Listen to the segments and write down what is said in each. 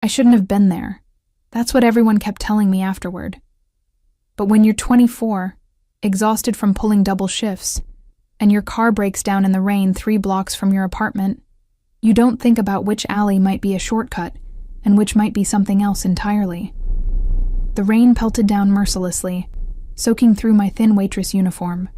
I shouldn't have been there. That's what everyone kept telling me afterward. But when you're 24, exhausted from pulling double shifts, and your car breaks down in the rain 3 blocks from your apartment, you don't think about which alley might be a shortcut and which might be something else entirely. The rain pelted down mercilessly, soaking through my thin waitress uniform.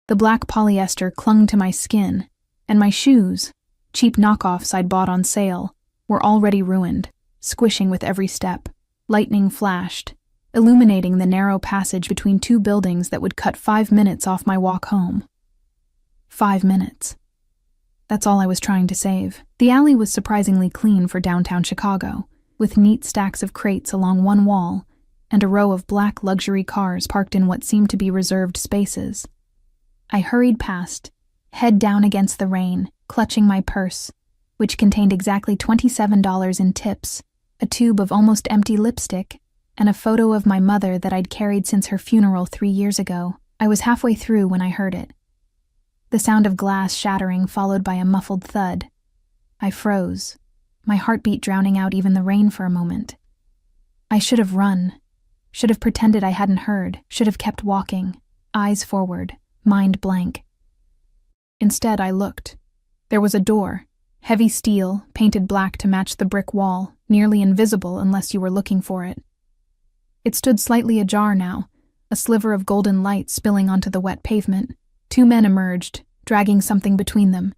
The black polyester clung to my skin, and my shoes, cheap knockoffs I'd bought on sale, were already ruined, squishing with every step. Lightning flashed, illuminating the narrow passage between 2 buildings that would cut 5 minutes off my walk home. 5 minutes. That's all I was trying to save. The alley was surprisingly clean for downtown Chicago, with neat stacks of crates along one wall and a row of black luxury cars parked in what seemed to be reserved spaces. I hurried past, head down against the rain, clutching my purse, which contained exactly $27 in tips, a tube of almost empty lipstick, and a photo of my mother that I'd carried since her funeral 3 years ago. I was halfway through when I heard it. The sound of glass shattering followed by a muffled thud. I froze, my heartbeat drowning out even the rain for a moment. I should have run, should have pretended I hadn't heard, should have kept walking, eyes forward, mind blank. Instead, I looked. There was a door, heavy steel, painted black to match the brick wall, nearly invisible unless you were looking for it. It stood slightly ajar now, a sliver of golden light spilling onto the wet pavement. 2 men emerged, dragging something between them,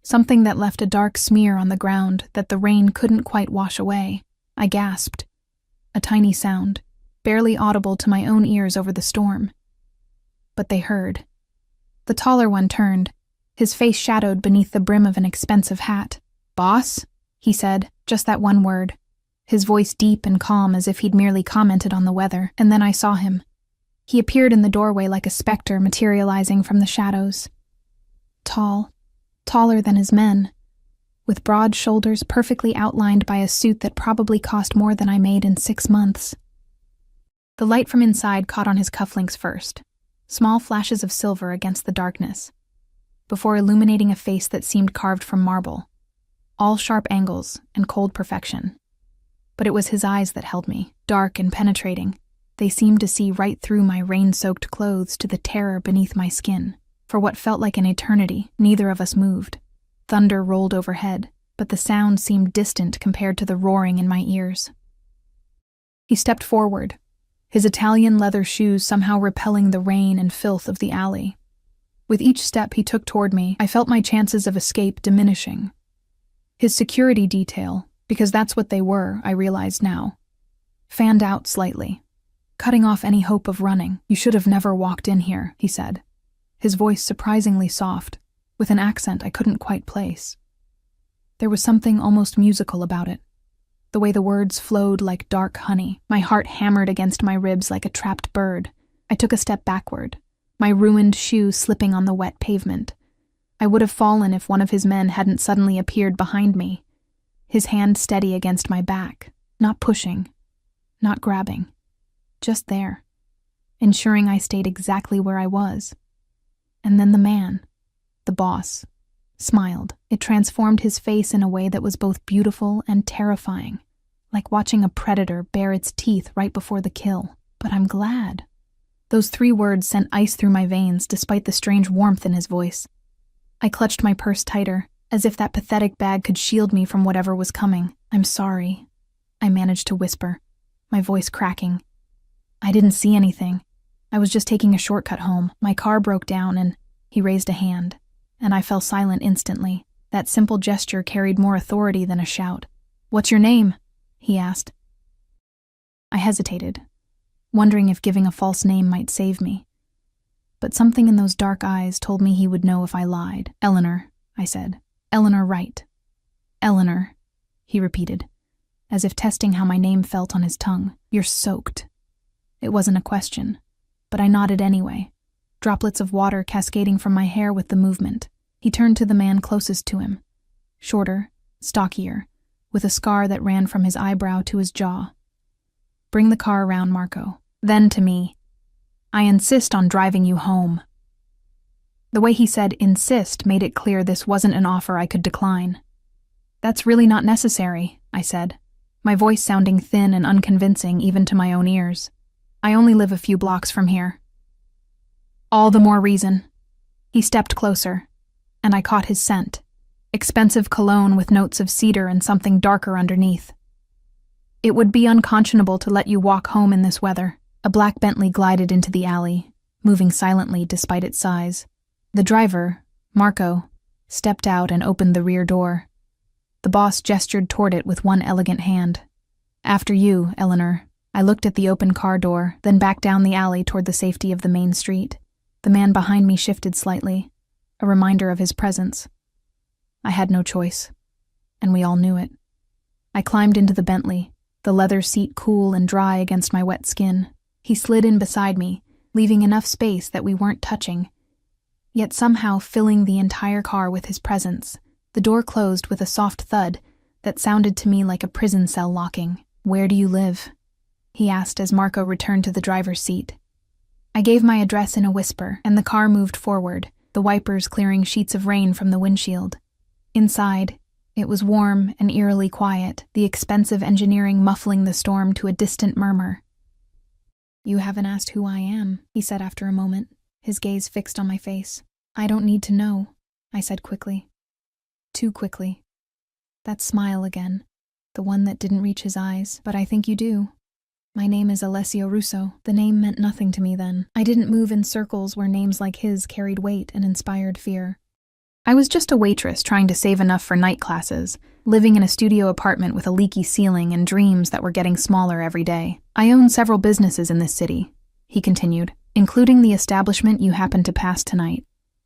something that left a dark smear on the ground that the rain couldn't quite wash away. I gasped. A tiny sound, barely audible to my own ears over the storm. But they heard. The taller one turned, his face shadowed beneath the brim of an expensive hat. "Boss?" he said, just that one word, his voice deep and calm as if he'd merely commented on the weather. And then I saw him. He appeared in the doorway like a specter materializing from the shadows. Tall, taller than his men, with broad shoulders perfectly outlined by a suit that probably cost more than I made in 6 months. The light from inside caught on his cufflinks first, small flashes of silver against the darkness, before illuminating a face that seemed carved from marble, all sharp angles and cold perfection. But it was his eyes that held me, dark and penetrating. They seemed to see right through my rain-soaked clothes to the terror beneath my skin. For what felt like an eternity, neither of us moved. Thunder rolled overhead, but the sound seemed distant compared to the roaring in my ears. He stepped forward, his Italian leather shoes somehow repelling the rain and filth of the alley. With each step he took toward me, I felt my chances of escape diminishing. His security detail, because that's what they were, I realized now, fanned out slightly, cutting off any hope of running. "You should have never walked in here," he said, his voice surprisingly soft, with an accent I couldn't quite place. There was something almost musical about it, the way the words flowed like dark honey. My heart hammered against my ribs like a trapped bird. I took a step backward, my ruined shoe slipping on the wet pavement. I would have fallen if one of his men hadn't suddenly appeared behind me, his hand steady against my back, not pushing, not grabbing, just there, ensuring I stayed exactly where I was. And then the man, the boss, smiled. It transformed his face in a way that was both beautiful and terrifying, like watching a predator bare its teeth right before the kill. "But I'm glad." Those 3 words sent ice through my veins despite the strange warmth in his voice. I clutched my purse tighter, as if that pathetic bag could shield me from whatever was coming. "I'm sorry," I managed to whisper, my voice cracking. "I didn't see anything. I was just taking a shortcut home. My car broke down and..." He raised a hand, and I fell silent instantly. That simple gesture carried more authority than a shout. "What's your name?" he asked. I hesitated, wondering if giving a false name might save me. But something in those dark eyes told me he would know if I lied. "Eleanor," I said. "Eleanor Wright." "Eleanor," he repeated, as if testing how my name felt on his tongue. "You're soaked." It wasn't a question, but I nodded anyway, droplets of water cascading from my hair with the movement. He turned to the man closest to him, shorter, stockier, with a scar that ran from his eyebrow to his jaw. "Bring the car around, Marco." Then to me, "I insist on driving you home." The way he said insist made it clear this wasn't an offer I could decline. "That's really not necessary," I said. my voice sounding thin and unconvincing even to my own ears. "I only live a few blocks from here." "All the more reason." He stepped closer, and I caught his scent. Expensive cologne with notes of cedar and something darker underneath. "It would be unconscionable to let you walk home in this weather." A black Bentley glided into the alley, moving silently despite its size. The driver, Marco, stepped out and opened the rear door. The boss gestured toward it with one elegant hand. "After you, Eleanor." I looked at the open car door, then back down the alley toward the safety of the main street. The man behind me shifted slightly, a reminder of his presence. I had no choice, and we all knew it. I climbed into the Bentley, the leather seat cool and dry against my wet skin. He slid in beside me, leaving enough space that we weren't touching, yet somehow filling the entire car with his presence. The door closed with a soft thud that sounded to me like a prison cell locking. "Where do you live?" he asked as Marco returned to the driver's seat. I gave my address in a whisper, and the car moved forward, the wipers clearing sheets of rain from the windshield. Inside, it was warm and eerily quiet, the expensive engineering muffling the storm to a distant murmur. "You haven't asked who I am," he said after a moment, his gaze fixed on my face. "I don't need to know," I said quickly. Too quickly. That smile again, the one that didn't reach his eyes, but I think you do. "My name is Alessio Russo." The name meant nothing to me then. I didn't move in circles where names like his carried weight and inspired fear. I was just a waitress trying to save enough for night classes, living in a studio apartment with a leaky ceiling and dreams that were getting smaller every day. "I own several businesses in this city," he continued, "including the establishment you happened to pass tonight."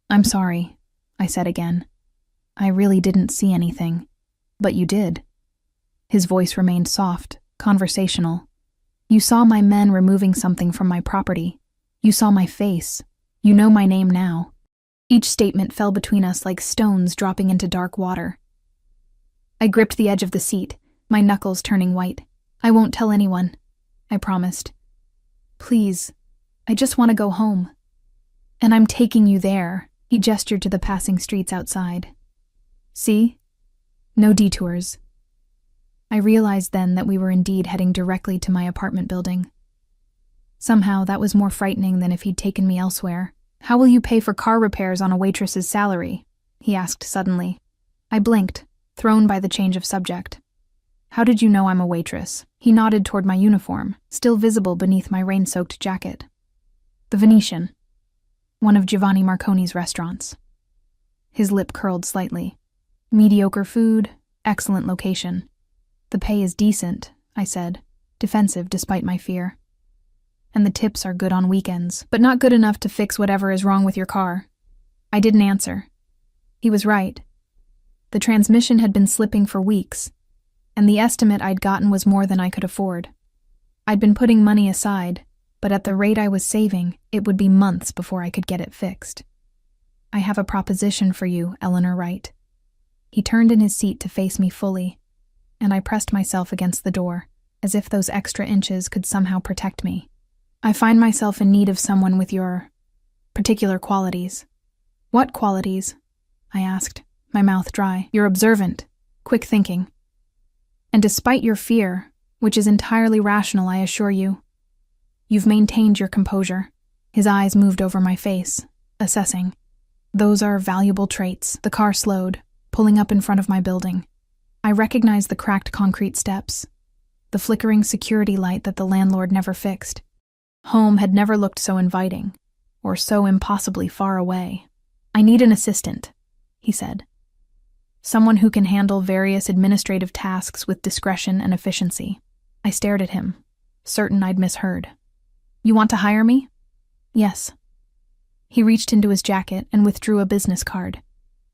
"I'm sorry," I said again. "I really didn't see anything." "But you did." His voice remained soft, conversational. "You saw my men removing something from my property. You saw my face. You know my name now." Each statement fell between us like stones dropping into dark water. I gripped the edge of the seat, my knuckles turning white. "I won't tell anyone," I promised. "Please, I just want to go home." "And I'm taking you there," he gestured to the passing streets outside. "See? No detours." I realized then that we were indeed heading directly to my apartment building. Somehow that was more frightening than if he'd taken me elsewhere. "How will you pay for car repairs on a waitress's salary?" he asked suddenly. I blinked, thrown by the change of subject. "How did you know I'm a waitress?" He nodded toward my uniform, still visible beneath my rain-soaked jacket. "The Venetian, one of Giovanni Marconi's restaurants." His lip curled slightly. "Mediocre food, excellent location. The pay is decent," I said, defensive despite my fear. "And the tips are good on weekends, but not good enough to fix whatever is wrong with your car." I didn't answer. He was right. The transmission had been slipping for weeks, and the estimate I'd gotten was more than I could afford. I'd been putting money aside, but at the rate I was saving, it would be months before I could get it fixed. "I have a proposition for you, Eleanor Wright." He turned in his seat to face me fully, and I pressed myself against the door, as if those extra inches could somehow protect me. "I find myself in need of someone with your particular qualities." "What qualities?" I asked, my mouth dry. "You're observant, quick thinking. And despite your fear, which is entirely rational, I assure you, you've maintained your composure." His eyes moved over my face, assessing. "Those are valuable traits." The car slowed, pulling up in front of my building. I recognized the cracked concrete steps, the flickering security light that the landlord never fixed. Home had never looked so inviting, or so impossibly far away. "I need an assistant," he said. "Someone who can handle various administrative tasks with discretion and efficiency." I stared at him, certain I'd misheard. "You want to hire me?" "Yes." He reached into his jacket and withdrew a business card.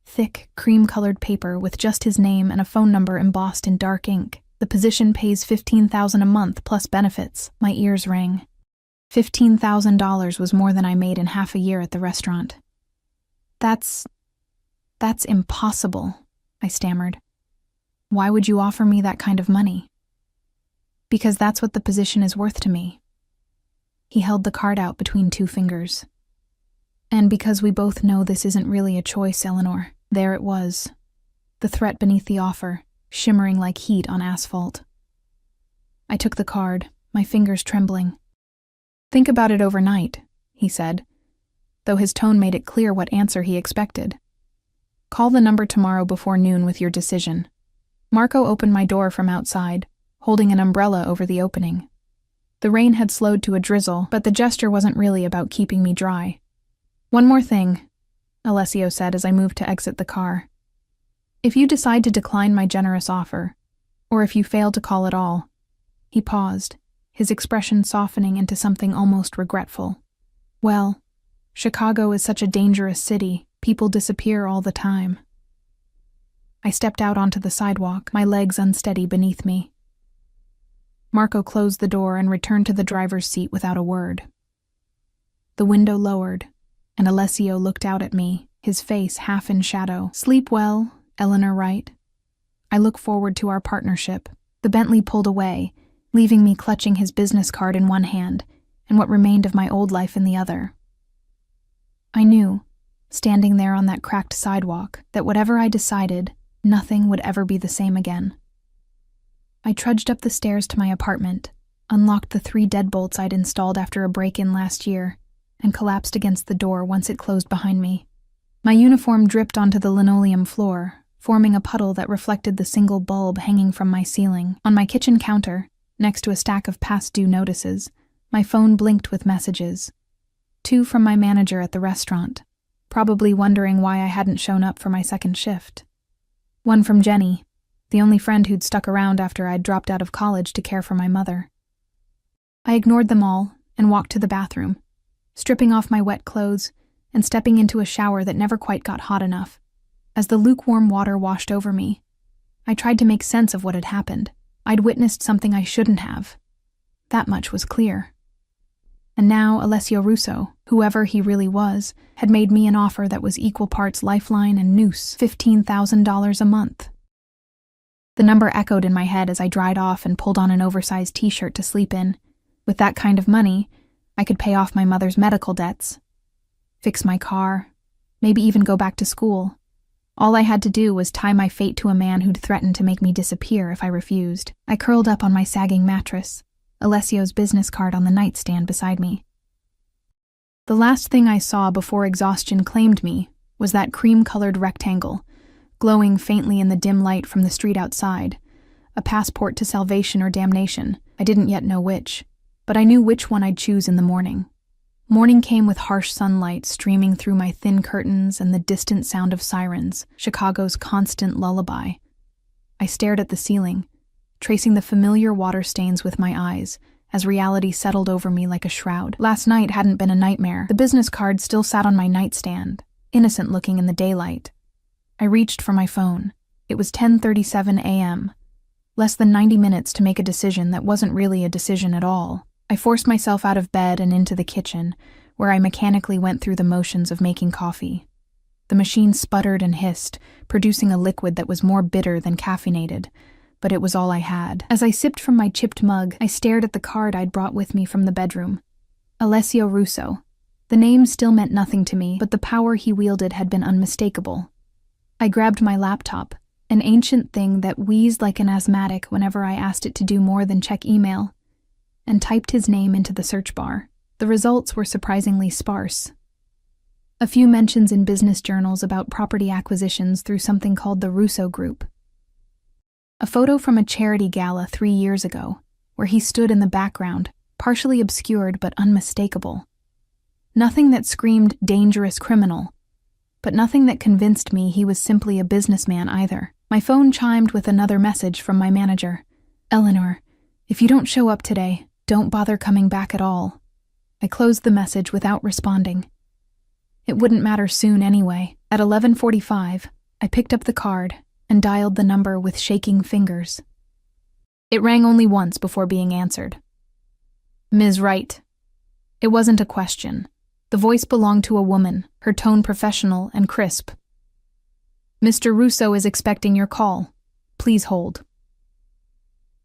Thick, cream-colored paper with just his name and a phone number embossed in dark ink. "The position pays $15,000 a month plus benefits." My ears rang. $15,000 was more than I made in half a year at the restaurant. That's impossible," I stammered. "Why would you offer me that kind of money?" "Because that's what the position is worth to me." He held the card out between two fingers. "And because we both know this isn't really a choice, Eleanor." There it was, the threat beneath the offer, shimmering like heat on asphalt. I took the card, my fingers trembling. "Think about it overnight," he said, though his tone made it clear what answer he expected. "Call the number tomorrow before noon with your decision." Marco opened my door from outside, holding an umbrella over the opening. The rain had slowed to a drizzle, but the gesture wasn't really about keeping me dry. "One more thing," Alessio said as I moved to exit the car. "If you decide to decline my generous offer, or if you fail to call at all," he paused, his expression softening into something almost regretful. "Well, Chicago is such a dangerous city. People disappear all the time." I stepped out onto the sidewalk, my legs unsteady beneath me. Marco closed the door and returned to the driver's seat without a word. The window lowered, and Alessio looked out at me, his face half in shadow. "Sleep well, Eleanor Wright. I look forward to our partnership." The Bentley pulled away, leaving me clutching his business card in one hand and what remained of my old life in the other. I knew, standing there on that cracked sidewalk, that whatever I decided, nothing would ever be the same again. I trudged up the stairs to my apartment, unlocked the 3 deadbolts I'd installed after a break-in last year, and collapsed against the door once it closed behind me. My uniform dripped onto the linoleum floor, forming a puddle that reflected the single bulb hanging from my ceiling. On my kitchen counter, next to a stack of past-due notices, my phone blinked with messages. 2 from my manager at the restaurant, probably wondering why I hadn't shown up for my second shift. 1 from Jenny, the only friend who'd stuck around after I'd dropped out of college to care for my mother. I ignored them all and walked to the bathroom, stripping off my wet clothes and stepping into a shower that never quite got hot enough. As the lukewarm water washed over me, I tried to make sense of what had happened. I'd witnessed something I shouldn't have. That much was clear. And now Alessio Russo, whoever he really was, had made me an offer that was equal parts lifeline and noose, $15,000 a month. The number echoed in my head as I dried off and pulled on an oversized t-shirt to sleep in. With that kind of money, I could pay off my mother's medical debts, fix my car, maybe even go back to school. All I had to do was tie my fate to a man who'd threatened to make me disappear if I refused. I curled up on my sagging mattress, Alessio's business card on the nightstand beside me. The last thing I saw before exhaustion claimed me was that cream-colored rectangle, glowing faintly in the dim light from the street outside, a passport to salvation or damnation. I didn't yet know which, but I knew which one I'd choose in the morning. Morning came with harsh sunlight streaming through my thin curtains and the distant sound of sirens, Chicago's constant lullaby. I stared at the ceiling, tracing the familiar water stains with my eyes, as reality settled over me like a shroud. Last night hadn't been a nightmare. The business card still sat on my nightstand, innocent-looking in the daylight. I reached for my phone. It was 10:37 a.m. Less than 90 minutes to make a decision that wasn't really a decision at all. I forced myself out of bed and into the kitchen, where I mechanically went through the motions of making coffee. The machine sputtered and hissed, producing a liquid that was more bitter than caffeinated, but it was all I had. As I sipped from my chipped mug, I stared at the card I'd brought with me from the bedroom. Alessio Russo. The name still meant nothing to me, but the power he wielded had been unmistakable. I grabbed my laptop, an ancient thing that wheezed like an asthmatic whenever I asked it to do more than check email, and typed his name into the search bar. The results were surprisingly sparse. A few mentions in business journals about property acquisitions through something called the Russo Group. A photo from a charity gala 3 years ago, where he stood in the background, partially obscured but unmistakable. Nothing that screamed dangerous criminal, but nothing that convinced me he was simply a businessman either. My phone chimed with another message from my manager. "Eleanor, if you don't show up today, don't bother coming back at all." I closed the message without responding. It wouldn't matter soon anyway. At 11:45, I picked up the card and dialed the number with shaking fingers. It rang only once before being answered. "Ms. Wright." It wasn't a question. The voice belonged to a woman, her tone professional and crisp. "Mr. Russo is expecting your call. Please hold."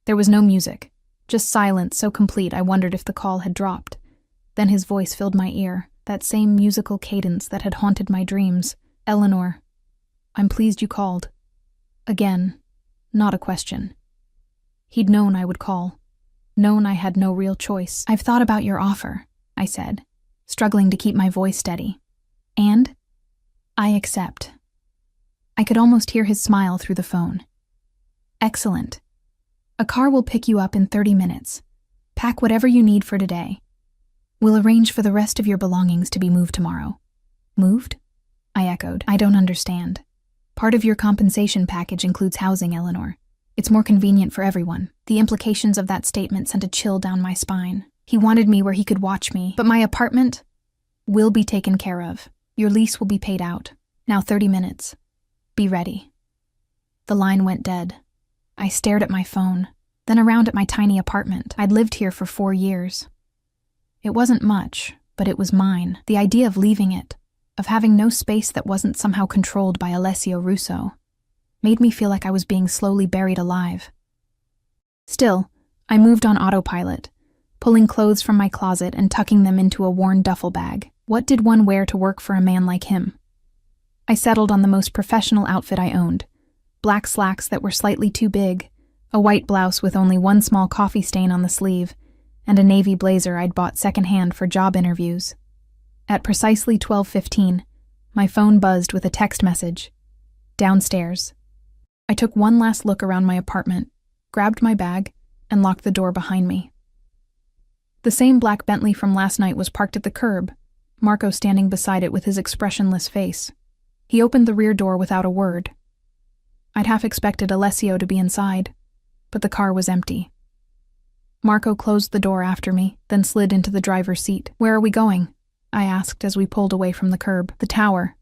There was no music, just silence so complete I wondered if the call had dropped. Then his voice filled my ear, that same musical cadence that had haunted my dreams. "Eleanor, I'm pleased you called." Again, not a question. He'd known I would call. known I had no real choice. "I've thought about your offer," I said, struggling to keep my voice steady. "And I accept." I could almost hear his smile through the phone. "Excellent. A car will pick you up in 30 minutes. Pack whatever you need for today. We'll arrange for the rest of your belongings to be moved tomorrow." "Moved?" I echoed. "I don't understand." "Part of your compensation package includes housing, Eleanor. It's more convenient for everyone." The implications of that statement sent a chill down my spine. He wanted me where he could watch me, but my apartment will be taken care of. Your lease will be paid out. Now 30 minutes. Be ready. The line went dead. I stared at my phone, then around at my tiny apartment. I'd lived here for 4 years. It wasn't much, but it was mine. The idea of leaving it, of having no space that wasn't somehow controlled by Alessio Russo, made me feel like I was being slowly buried alive. Still, I moved on autopilot, pulling clothes from my closet and tucking them into a worn duffel bag. What did one wear to work for a man like him? I settled on the most professional outfit I owned: black slacks that were slightly too big, a white blouse with only one small coffee stain on the sleeve, and a navy blazer I'd bought secondhand for job interviews. At precisely 12:15, my phone buzzed with a text message. Downstairs. I took one last look around my apartment, grabbed my bag, and locked the door behind me. The same black Bentley from last night was parked at the curb, Marco standing beside it with his expressionless face. He opened the rear door without a word. I'd half expected Alessio to be inside, but the car was empty. Marco closed the door after me, then slid into the driver's seat. "Where are we going?" I asked as we pulled away from the curb. "The tower,"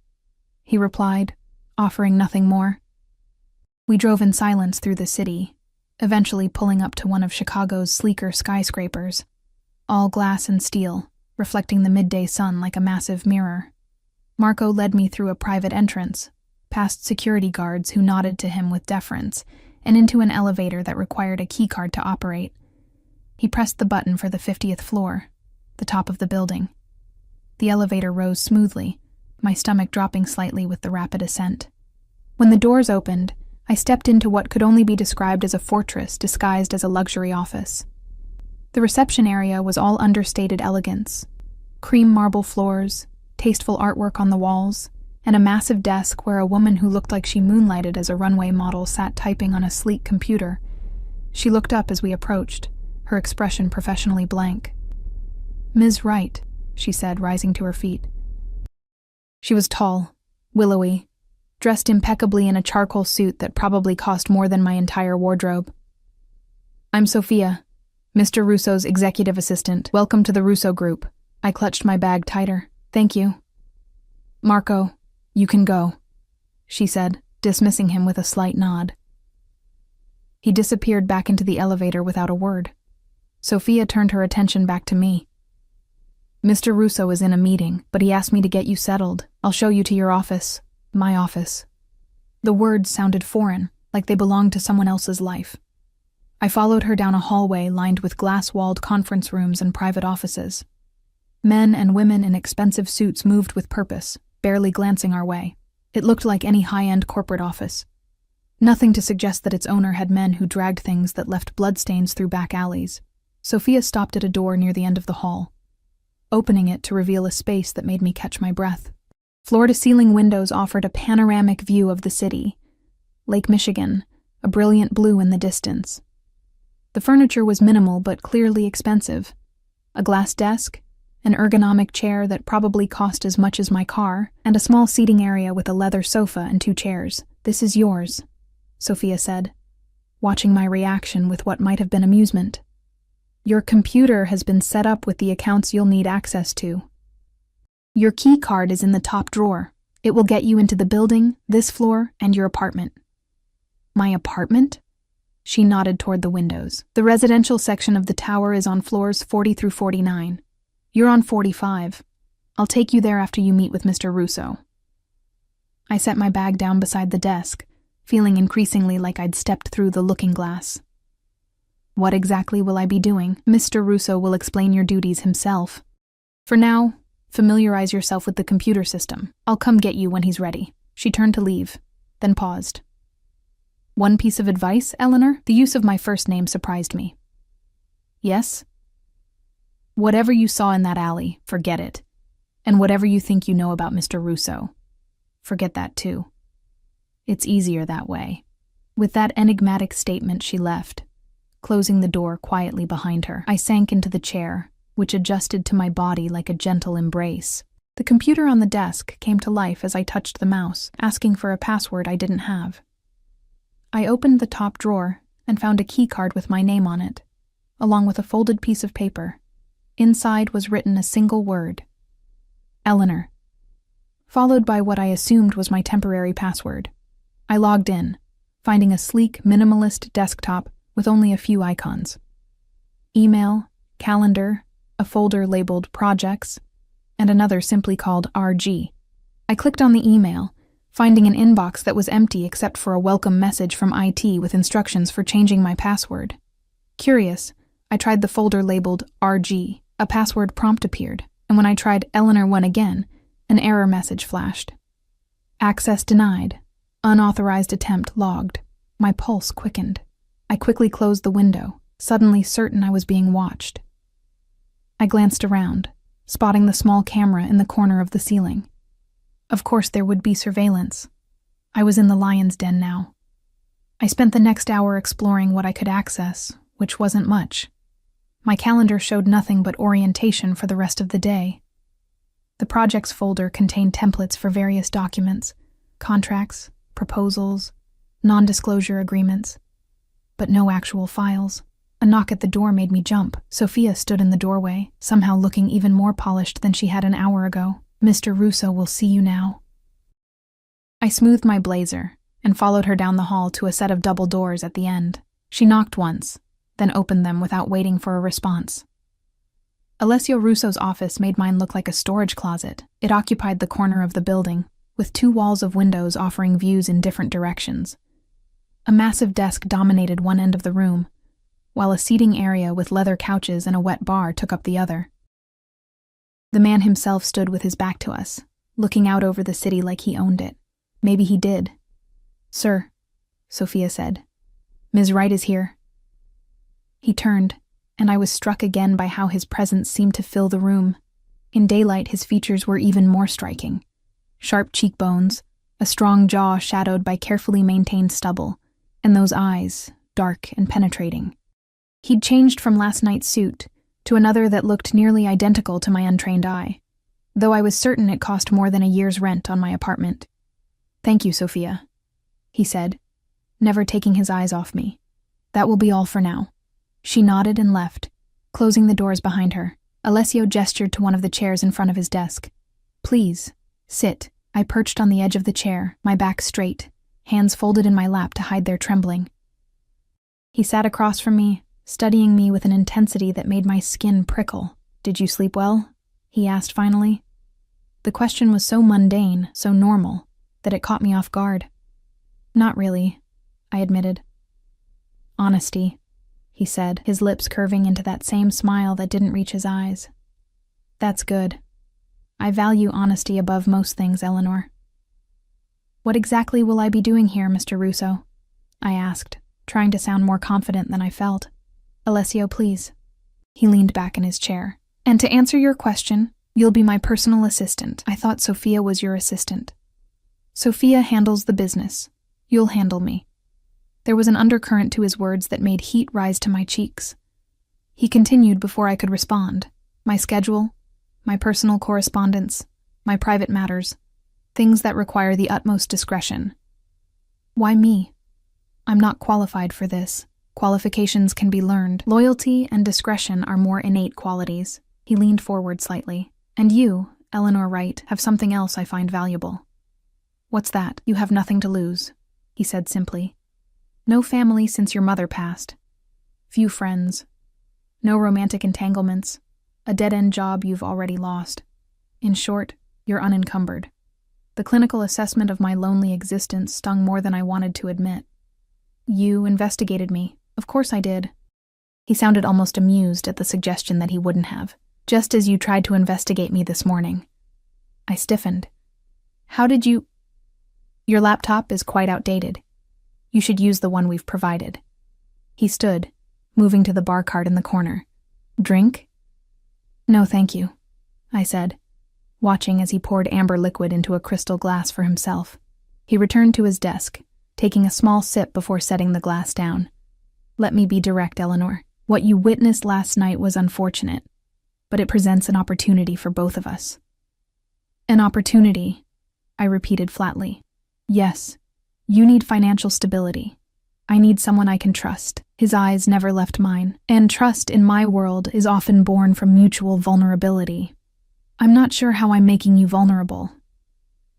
he replied, offering nothing more. We drove in silence through the city, eventually pulling up to one of Chicago's sleeker skyscrapers, all glass and steel, reflecting the midday sun like a massive mirror. Marco led me through a private entrance, past security guards who nodded to him with deference, and into an elevator that required a keycard to operate. He pressed the button for the 50th floor, the top of the building. The elevator rose smoothly, my stomach dropping slightly with the rapid ascent. When the doors opened, I stepped into what could only be described as a fortress disguised as a luxury office. The reception area was all understated elegance: cream marble floors, tasteful artwork on the walls, and a massive desk where a woman who looked like she moonlighted as a runway model sat typing on a sleek computer. She looked up as we approached, her expression professionally blank. "Ms. Wright," she said, rising to her feet. She was tall, willowy, dressed impeccably in a charcoal suit that probably cost more than my entire wardrobe. "I'm Sophia, Mr. Russo's executive assistant. Welcome to the Russo Group." I clutched my bag tighter. "Thank you." "Marco, you can go," she said, dismissing him with a slight nod. He disappeared back into the elevator without a word. Sophia turned her attention back to me. "Mr. Russo is in a meeting, but he asked me to get you settled. I'll show you to your office. My office." The words sounded foreign, like they belonged to someone else's life. I followed her down a hallway lined with glass-walled conference rooms and private offices. Men and women in expensive suits moved with purpose, barely glancing our way. It looked like any high-end corporate office. Nothing to suggest that its owner had men who dragged things that left bloodstains through back alleys. Sophia stopped at a door near the end of the hall, opening it to reveal a space that made me catch my breath. Floor-to-ceiling windows offered a panoramic view of the city, Lake Michigan, a brilliant blue in the distance. The furniture was minimal but clearly expensive. A glass desk, an ergonomic chair that probably cost as much as my car, and a small seating area with a leather sofa and 2 chairs. "This is yours," Sophia said, watching my reaction with what might have been amusement. "Your computer has been set up with the accounts you'll need access to. Your key card is in the top drawer. It will get you into the building, this floor, and your apartment." "My apartment?" She nodded toward the windows. "The residential section of the tower is on floors 40 through 49. You're on 45. I'll take you there after you meet with Mr. Russo." I set my bag down beside the desk, feeling increasingly like I'd stepped through the looking glass. "What exactly will I be doing? Mr. Russo will explain your duties himself. For now, familiarize yourself with the computer system. I'll come get you when he's ready." She turned to leave, then paused. "One piece of advice, Eleanor?" The use of my first name surprised me. Yes? Whatever you saw in that alley, forget it. And whatever you think you know about Mr. Russo, forget that too. It's easier that way." With that enigmatic statement, she left, closing the door quietly behind her. I sank into the chair, which adjusted to my body like a gentle embrace. The computer on the desk came to life as I touched the mouse, asking for a password I didn't have. I opened the top drawer and found a key card with my name on it, along with a folded piece of paper. Inside was written a single word: Eleanor, followed by what I assumed was my temporary password. I logged in, finding a sleek, minimalist desktop with only a few icons. Email, calendar, a folder labeled Projects, and another simply called RG. I clicked on the email, finding an inbox that was empty except for a welcome message from IT with instructions for changing my password. Curious, I tried the folder labeled RG. A password prompt appeared, and when I tried Eleanor1 again, an error message flashed. Access denied. Unauthorized attempt logged. My pulse quickened. I quickly closed the window, suddenly certain I was being watched. I glanced around, spotting the small camera in the corner of the ceiling. Of course there would be surveillance. I was in the lion's den now. I spent the next hour exploring what I could access, which wasn't much. My calendar showed nothing but orientation for the rest of the day. The projects folder contained templates for various documents, contracts, proposals, non-disclosure agreements, but no actual files. A knock at the door made me jump. Sophia stood in the doorway, somehow looking even more polished than she had an hour ago. "Mr. Russo will see you now." I smoothed my blazer and followed her down the hall to a set of double doors at the end. She knocked once, then opened them without waiting for a response. Alessio Russo's office made mine look like a storage closet. It occupied the corner of the building, with 2 walls of windows offering views in different directions. A massive desk dominated one end of the room, while a seating area with leather couches and a wet bar took up the other. The man himself stood with his back to us, looking out over the city like he owned it. Maybe he did. "Sir," Sophia said, "Ms. Wright is here." He turned, and I was struck again by how his presence seemed to fill the room. In daylight, his features were even more striking. Sharp cheekbones, a strong jaw shadowed by carefully maintained stubble, and those eyes, dark and penetrating. He'd changed from last night's suit to another that looked nearly identical to my untrained eye, though I was certain it cost more than a year's rent on my apartment. "Thank you, Sophia," he said, never taking his eyes off me. "That will be all for now." She nodded and left, closing the doors behind her. Alessio gestured to one of the chairs in front of his desk. "Please, sit." I perched on the edge of the chair, my back straight, hands folded in my lap to hide their trembling. He sat across from me, studying me with an intensity that made my skin prickle. "Did you sleep well?" he asked finally. The question was so mundane, so normal, that it caught me off guard. "Not really," I admitted. "Honesty," he said, his lips curving into that same smile that didn't reach his eyes. "That's good. I value honesty above most things, Eleanor." "What exactly will I be doing here, Mr. Russo?" I asked, trying to sound more confident than I felt. "Alessio, please." He leaned back in his chair. "And to answer your question, you'll be my personal assistant." I thought Sophia was your assistant. "Sophia handles the business. You'll handle me." There was an undercurrent to his words that made heat rise to my cheeks. He continued before I could respond. "My schedule, my personal correspondence, my private matters, things that require the utmost discretion." "Why me? I'm not qualified for this. Qualifications can be learned. Loyalty and discretion are more innate qualities." He leaned forward slightly. "And you, Eleanor Wright, have something else I find valuable." "What's that?" "You have nothing to lose," he said simply. "No family since your mother passed. Few friends. No romantic entanglements. A dead-end job you've already lost. In short, you're unencumbered." The clinical assessment of my lonely existence stung more than I wanted to admit. "You investigated me. Of course I did." He sounded almost amused at the suggestion that he wouldn't have. "Just as you tried to investigate me this morning." I stiffened. "How did you—" "Your laptop is quite outdated. You should use the one we've provided." He stood, moving to the bar cart in the corner, Drink? No, thank you, I said, watching as he poured amber liquid into a crystal glass for himself. He returned to his desk, taking a small sip before setting the glass down. Let me be direct, Eleanor. What you witnessed last night was unfortunate, but it presents an opportunity for both of us. An opportunity, I repeated flatly. Yes, you need financial stability. I need someone I can trust. His eyes never left mine, and trust in my world is often born from mutual vulnerability. I'm not sure how I'm making you vulnerable.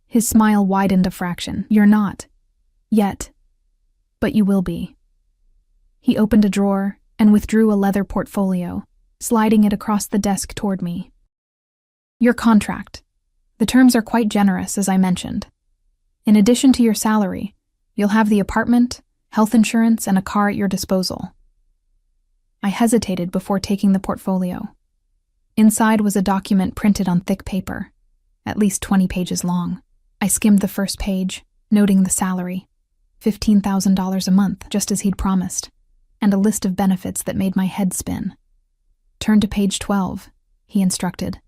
His smile widened a fraction. You're not. Yet. But you will be. He opened a drawer and withdrew a leather portfolio, sliding it across the desk toward me. Your contract. The terms are quite generous, as I mentioned. In addition to your salary, you'll have the apartment, health insurance, and a car at your disposal. I hesitated before taking the portfolio. Inside was a document printed on thick paper, at least 20 pages long. I skimmed the first page, noting the salary, $15,000 a month, just as he'd promised, and a list of benefits that made my head spin. Turn to page 12, he instructed.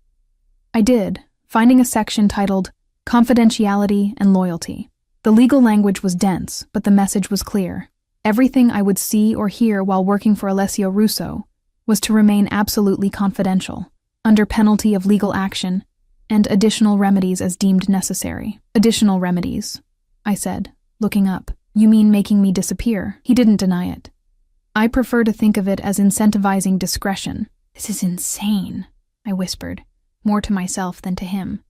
I did, finding a section titled Confidentiality and Loyalty. The legal language was dense, but the message was clear. Everything I would see or hear while working for Alessio Russo was to remain absolutely confidential, under penalty of legal action and additional remedies as deemed necessary. Additional remedies, I said, looking up. You mean making me disappear? He didn't deny it. I prefer to think of it as incentivizing discretion. This is insane, I whispered, more to myself than to him.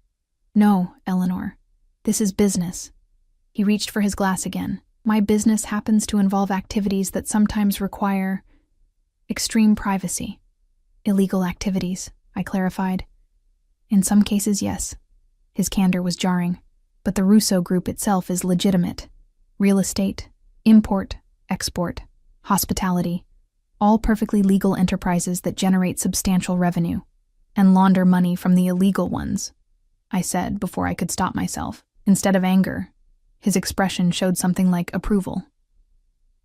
No, Eleanor. This is business. He reached for his glass again. My business happens to involve activities that sometimes require extreme privacy. Illegal activities, I clarified. In some cases, yes. His candor was jarring, but the Russo group itself is legitimate. Real estate, import, export, hospitality, all perfectly legal enterprises that generate substantial revenue and launder money from the illegal ones, I said before I could stop myself. Instead of anger, his expression showed something like approval.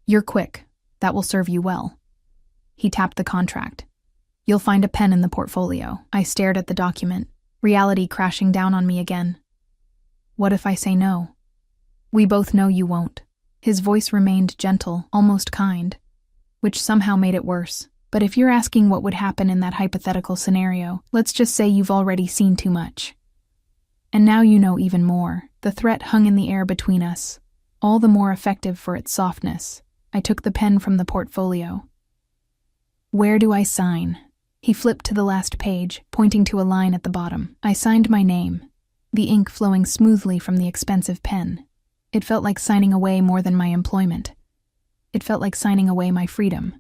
You're quick. That will serve you well. He tapped the contract. You'll find a pen in the portfolio. I stared at the document, reality crashing down on me again. What if I say no? We both know you won't. His voice remained gentle, almost kind, which somehow made it worse. But if you're asking what would happen in that hypothetical scenario, let's just say you've already seen too much. And now you know even more. The threat hung in the air between us, all the more effective for its softness. I took the pen from the portfolio. Where do I sign? He flipped to the last page, pointing to a line at the bottom. I signed my name, the ink flowing smoothly from the expensive pen. It felt like signing away more than my employment. It felt like signing away my freedom.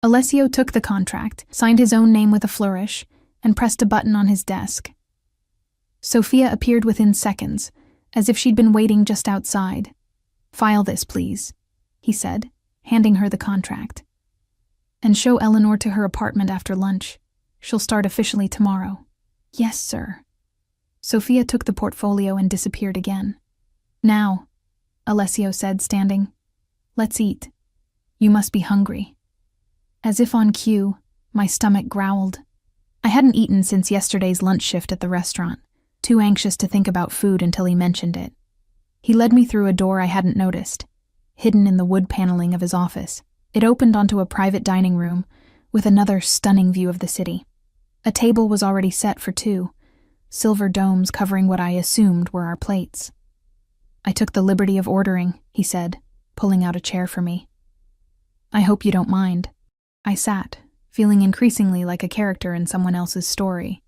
Alessio took the contract, signed his own name with a flourish, and pressed a button on his desk. Sophia appeared within seconds, as if she'd been waiting just outside. File this, please, he said, handing her the contract. And show Eleanor to her apartment after lunch. She'll start officially tomorrow. Yes, sir. Sophia took the portfolio and disappeared again. Now, Alessio said, standing. Let's eat. You must be hungry. As if on cue, my stomach growled. I hadn't eaten since yesterday's lunch shift at the restaurant, too anxious to think about food until he mentioned it. He led me through a door I hadn't noticed, hidden in the wood paneling of his office. It opened onto a private dining room with another stunning view of the city. A table was already set for two, silver domes covering what I assumed were our plates. I took the liberty of ordering, he said, pulling out a chair for me. I hope you don't mind. I sat, feeling increasingly like a character in someone else's story.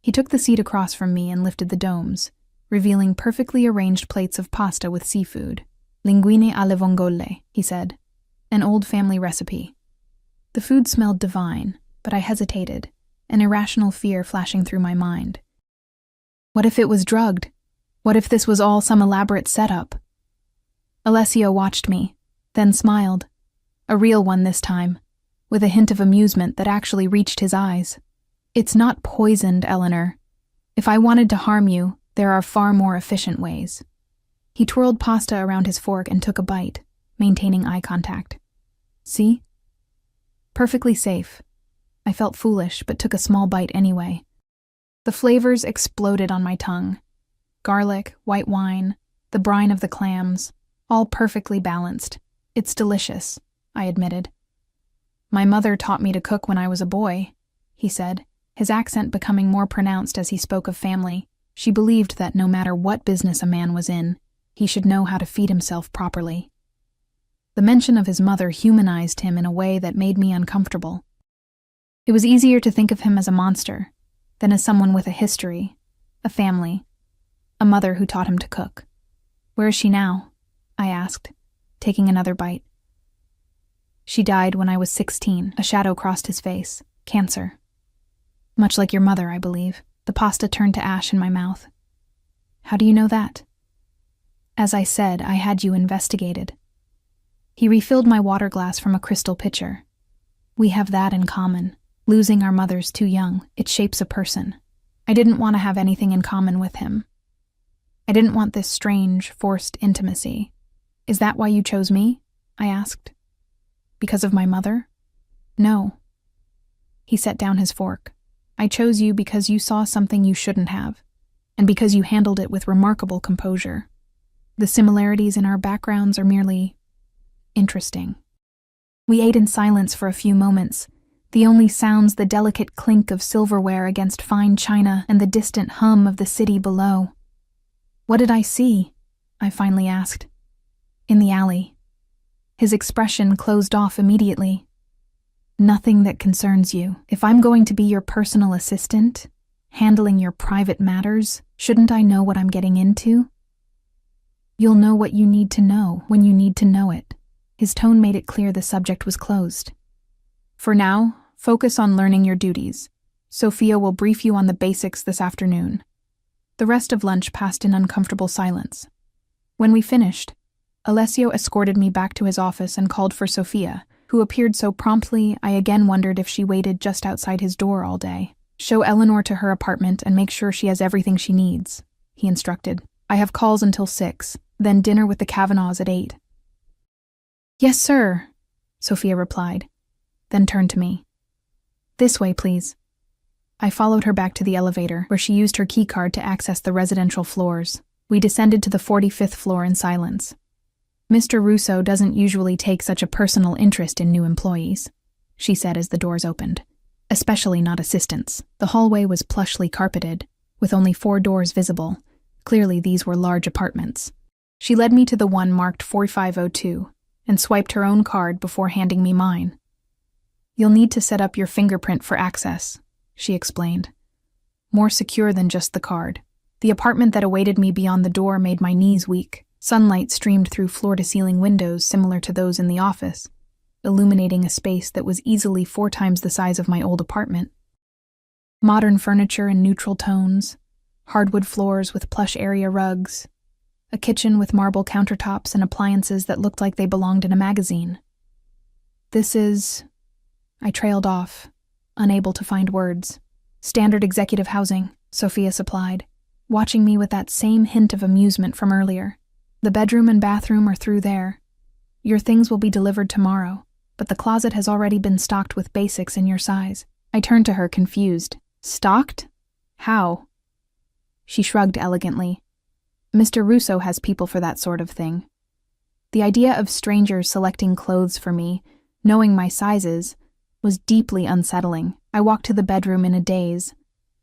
He took the seat across from me and lifted the domes, revealing perfectly arranged plates of pasta with seafood. Linguine alle vongole, he said, an old family recipe. The food smelled divine, but I hesitated, an irrational fear flashing through my mind. What if it was drugged? What if this was all some elaborate setup? Alessio watched me, then smiled. A real one this time, with a hint of amusement that actually reached his eyes. It's not poisoned, Eleanor. If I wanted to harm you, there are far more efficient ways. He twirled pasta around his fork and took a bite, maintaining eye contact. See? Perfectly safe. I felt foolish, but took a small bite anyway. The flavors exploded on my tongue. Garlic, white wine, the brine of the clams, all perfectly balanced. It's delicious, I admitted. My mother taught me to cook when I was a boy, he said, his accent becoming more pronounced as he spoke of family. She believed that no matter what business a man was in, he should know how to feed himself properly. The mention of his mother humanized him in a way that made me uncomfortable. It was easier to think of him as a monster than as someone with a history, a family, a mother who taught him to cook. Where is she now? I asked, taking another bite. She died when I was 16. A shadow crossed his face. Cancer. Much like your mother, I believe. The pasta turned to ash in my mouth. How do you know that? As I said, I had you investigated. He refilled my water glass from a crystal pitcher. We have that in common. Losing our mothers too young, it shapes a person. I didn't want to have anything in common with him. I didn't want this strange, forced intimacy. Is that why you chose me? I asked. Because of my mother? No. He set down his fork. I chose you because you saw something you shouldn't have, and because you handled it with remarkable composure. The similarities in our backgrounds are merely interesting. We ate in silence for a few moments, the only sounds the delicate clink of silverware against fine china and the distant hum of the city below. What did I see? I finally asked. In the alley. His expression closed off immediately. Nothing that concerns you. If I'm going to be your personal assistant, handling your private matters, shouldn't I know what I'm getting into? You'll know what you need to know when you need to know it. His tone made it clear the subject was closed. For now, focus on learning your duties. Sophia will brief you on the basics this afternoon. The rest of lunch passed in uncomfortable silence. When we finished, Alessio escorted me back to his office and called for Sophia, who appeared so promptly I again wondered if she waited just outside his door all day. Show Eleanor to her apartment and make sure she has everything she needs, he instructed. I have calls until 6, then dinner with the Kavanaughs at 8. Yes, sir, Sophia replied, then turned to me. This way, please. I followed her back to the elevator, where she used her keycard to access the residential floors. We descended to the 45th floor in silence. Mr. Russo doesn't usually take such a personal interest in new employees, she said as the doors opened. Especially not assistants. The hallway was plushly carpeted, with only 4 doors visible. Clearly these were large apartments. She led me to the one marked 4502 and swiped her own card before handing me mine. You'll need to set up your fingerprint for access, she explained. More secure than just the card. The apartment that awaited me beyond the door made my knees weak. Sunlight streamed through floor-to-ceiling windows similar to those in the office, illuminating a space that was easily 4 times the size of my old apartment. Modern furniture in neutral tones, hardwood floors with plush area rugs, a kitchen with marble countertops and appliances that looked like they belonged in a magazine. This is... I trailed off, unable to find words. Standard executive housing, Sophia supplied, watching me with that same hint of amusement from earlier. The bedroom and bathroom are through there. Your things will be delivered tomorrow, but the closet has already been stocked with basics in your size. I turned to her, confused. Stocked? How? She shrugged elegantly. Mr. Russo has people for that sort of thing. The idea of strangers selecting clothes for me, knowing my sizes, was deeply unsettling. I walked to the bedroom in a daze,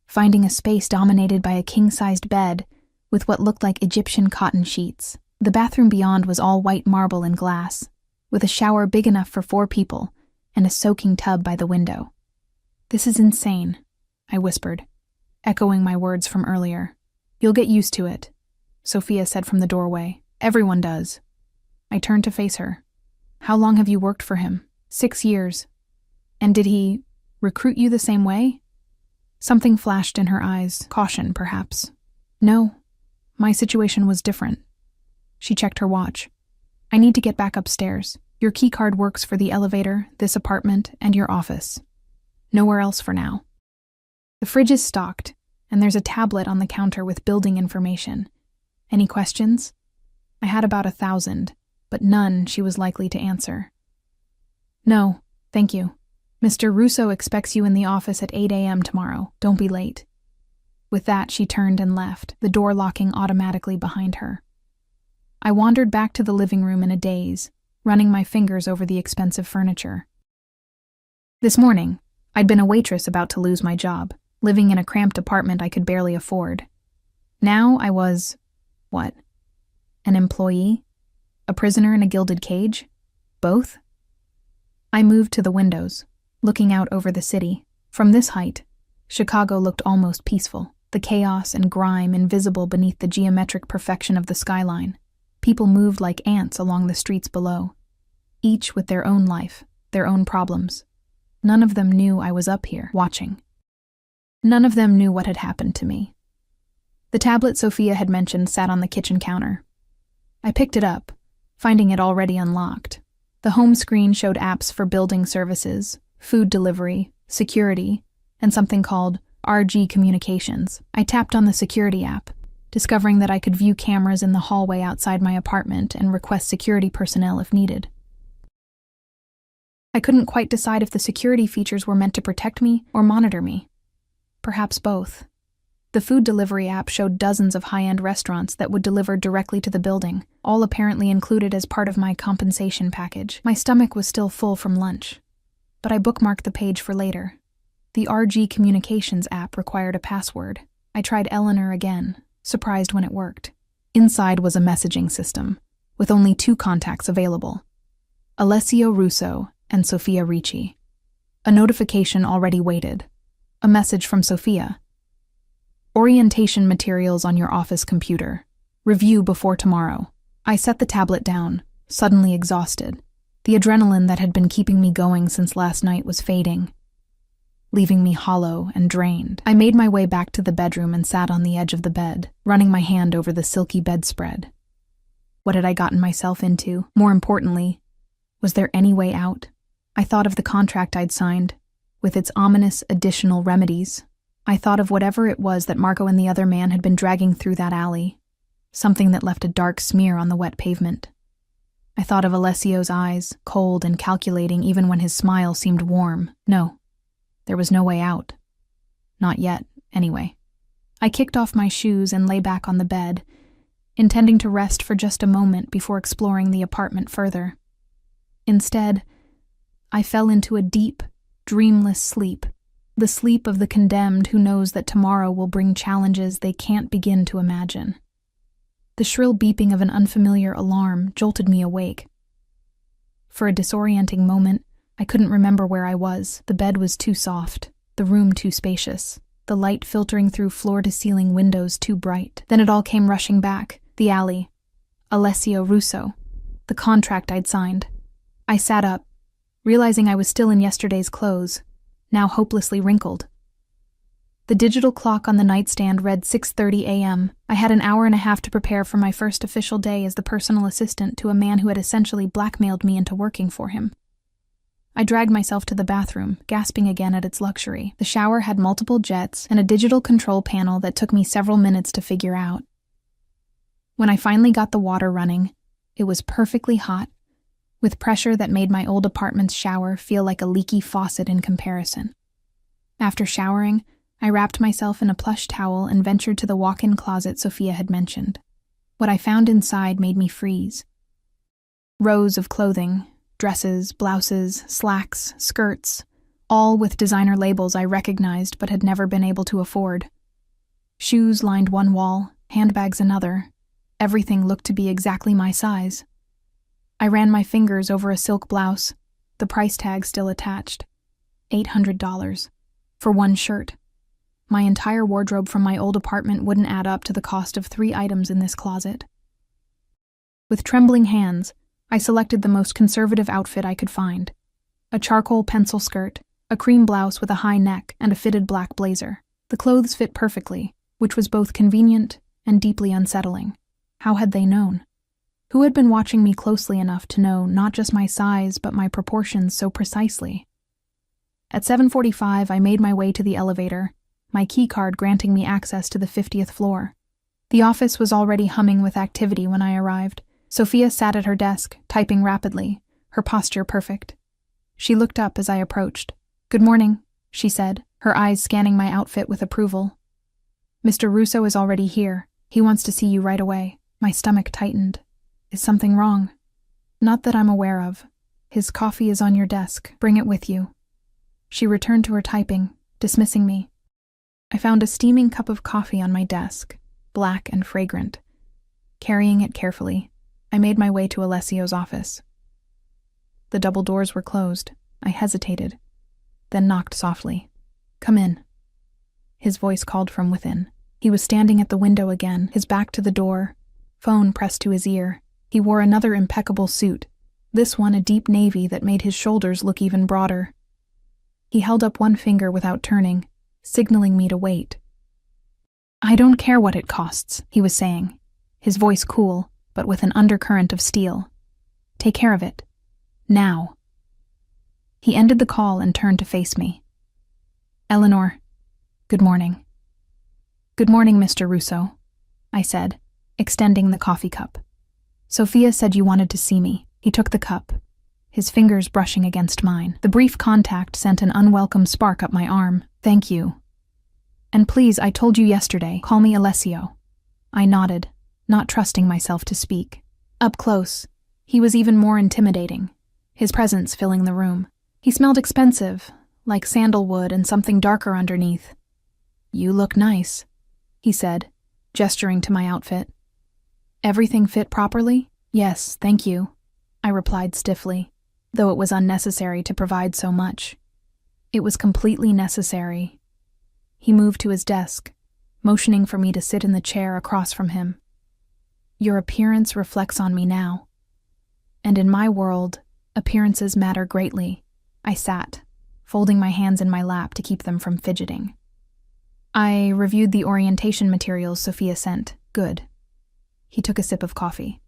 finding a space dominated by a king-sized bed with what looked like Egyptian cotton sheets. The bathroom beyond was all white marble and glass, with a shower big enough for 4 people and a soaking tub by the window. This is insane, I whispered, echoing my words from earlier. You'll get used to it, Sophia said from the doorway. Everyone does. I turned to face her. How long have you worked for him? 6 years. And did he recruit you the same way? Something flashed in her eyes, caution perhaps. No, my situation was different. She checked her watch. I need to get back upstairs. Your keycard works for the elevator, this apartment, and your office. Nowhere else for now. The fridge is stocked, and there's a tablet on the counter with building information. Any questions? I had about 1,000, but none she was likely to answer. No, thank you. Mr. Russo expects you in the office at 8 a.m. tomorrow. Don't be late." With that, she turned and left, the door locking automatically behind her. I wandered back to the living room in a daze, running my fingers over the expensive furniture. This morning, I'd been a waitress about to lose my job, living in a cramped apartment I could barely afford. Now I was, what? An employee? A prisoner in a gilded cage? Both? I moved to the windows, looking out over the city. From this height, Chicago looked almost peaceful, the chaos and grime invisible beneath the geometric perfection of the skyline. People moved like ants along the streets below, each with their own life, their own problems. None of them knew I was up here, watching. None of them knew what had happened to me. The tablet Sophia had mentioned sat on the kitchen counter. I picked it up, finding it already unlocked. The home screen showed apps for building services, food delivery, security, and something called RG Communications. I tapped on the security app, discovering that I could view cameras in the hallway outside my apartment and request security personnel if needed. I couldn't quite decide if the security features were meant to protect me or monitor me. Perhaps both. The food delivery app showed dozens of high-end restaurants that would deliver directly to the building, all apparently included as part of my compensation package. My stomach was still full from lunch, but I bookmarked the page for later. The RG Communications app required a password. I tried Eleanor again, surprised when it worked. Inside was a messaging system, with only 2 contacts available: Alessio Russo and Sofia Ricci. A notification already waited. A message from Sophia. "Orientation materials on your office computer. Review before tomorrow." I set the tablet down, suddenly exhausted. The adrenaline that had been keeping me going since last night was fading, leaving me hollow and drained. I made my way back to the bedroom and sat on the edge of the bed, running my hand over the silky bedspread. What had I gotten myself into? More importantly, was there any way out? I thought of the contract I'd signed, with its ominous additional remedies. I thought of whatever it was that Marco and the other man had been dragging through that alley, something that left a dark smear on the wet pavement. I thought of Alessio's eyes, cold and calculating even when his smile seemed warm. No, there was no way out. Not yet, anyway. I kicked off my shoes and lay back on the bed, intending to rest for just a moment before exploring the apartment further. Instead, I fell into a deep, dreamless sleep, the sleep of the condemned who knows that tomorrow will bring challenges they can't begin to imagine. The shrill beeping of an unfamiliar alarm jolted me awake. For a disorienting moment, I couldn't remember where I was. The bed was too soft, the room too spacious, the light filtering through floor-to-ceiling windows too bright. Then it all came rushing back. The alley, Alessio Russo, the contract I'd signed. I sat up, realizing I was still in yesterday's clothes, now hopelessly wrinkled. The digital clock on the nightstand read 6:30 a.m. I had an hour and a half to prepare for my first official day as the personal assistant to a man who had essentially blackmailed me into working for him. I dragged myself to the bathroom, gasping again at its luxury. The shower had multiple jets and a digital control panel that took me several minutes to figure out. When I finally got the water running, it was perfectly hot, with pressure that made my old apartment's shower feel like a leaky faucet in comparison. After showering, I wrapped myself in a plush towel and ventured to the walk-in closet Sophia had mentioned. What I found inside made me freeze. Rows of clothing, dresses, blouses, slacks, skirts, all with designer labels I recognized but had never been able to afford. Shoes lined one wall, handbags another. Everything looked to be exactly my size. I ran my fingers over a silk blouse, the price tag still attached. $800 for one shirt. My entire wardrobe from my old apartment wouldn't add up to the cost of 3 items in this closet. With trembling hands, I selected the most conservative outfit I could find. A charcoal pencil skirt, a cream blouse with a high neck, and a fitted black blazer. The clothes fit perfectly, which was both convenient and deeply unsettling. How had they known? Who had been watching me closely enough to know not just my size but my proportions so precisely? At 7:45, I made my way to the elevator, my keycard granting me access to the 50th floor. The office was already humming with activity when I arrived. Sophia sat at her desk, typing rapidly, her posture perfect. She looked up as I approached, Good morning, she said, her eyes scanning my outfit with approval. Mr. Russo is already here. He wants to see you right away. My stomach tightened. Is something wrong? Not that I'm aware of. His coffee is on your desk. Bring it with you. She returned to her typing, dismissing me. I found a steaming cup of coffee on my desk, black and fragrant. Carrying it carefully, I made my way to Alessio's office. The double doors were closed. I hesitated, then knocked softly. Come in. His voice called from within. He was standing at the window again, his back to the door, phone pressed to his ear. He wore another impeccable suit, this one a deep navy that made his shoulders look even broader. He held up one finger without turning, signaling me to wait. I don't care what it costs, he was saying, his voice cool, but with an undercurrent of steel. Take care of it. Now. He ended the call and turned to face me. Eleanor, good morning. Good morning, Mr. Russo, I said, extending the coffee cup. Sophia said you wanted to see me. He took the cup, his fingers brushing against mine. The brief contact sent an unwelcome spark up my arm. Thank you. And please, I told you yesterday, call me Alessio. I nodded, not trusting myself to speak. Up close, he was even more intimidating, his presence filling the room. He smelled expensive, like sandalwood and something darker underneath. You look nice, he said, gesturing to my outfit. Everything fit properly? Yes, thank you, I replied stiffly, though it was unnecessary to provide so much. It was completely necessary. He moved to his desk, motioning for me to sit in the chair across from him. Your appearance reflects on me now. And in my world, appearances matter greatly. I sat, folding my hands in my lap to keep them from fidgeting. I reviewed the orientation materials Sophia sent. Good. He took a sip of coffee.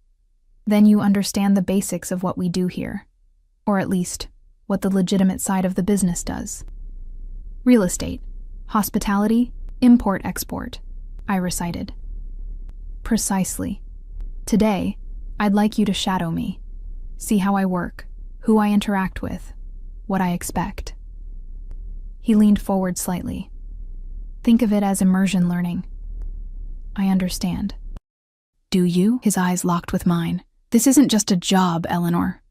Then you understand the basics of what we do here, or at least, what the legitimate side of the business does. Real estate, hospitality, import-export, I recited. Precisely. Today, I'd like you to shadow me, see how I work, who I interact with, what I expect. He leaned forward slightly. Think of it as immersion learning. I understand. Do you? His eyes locked with mine. This isn't just a job, Eleanor.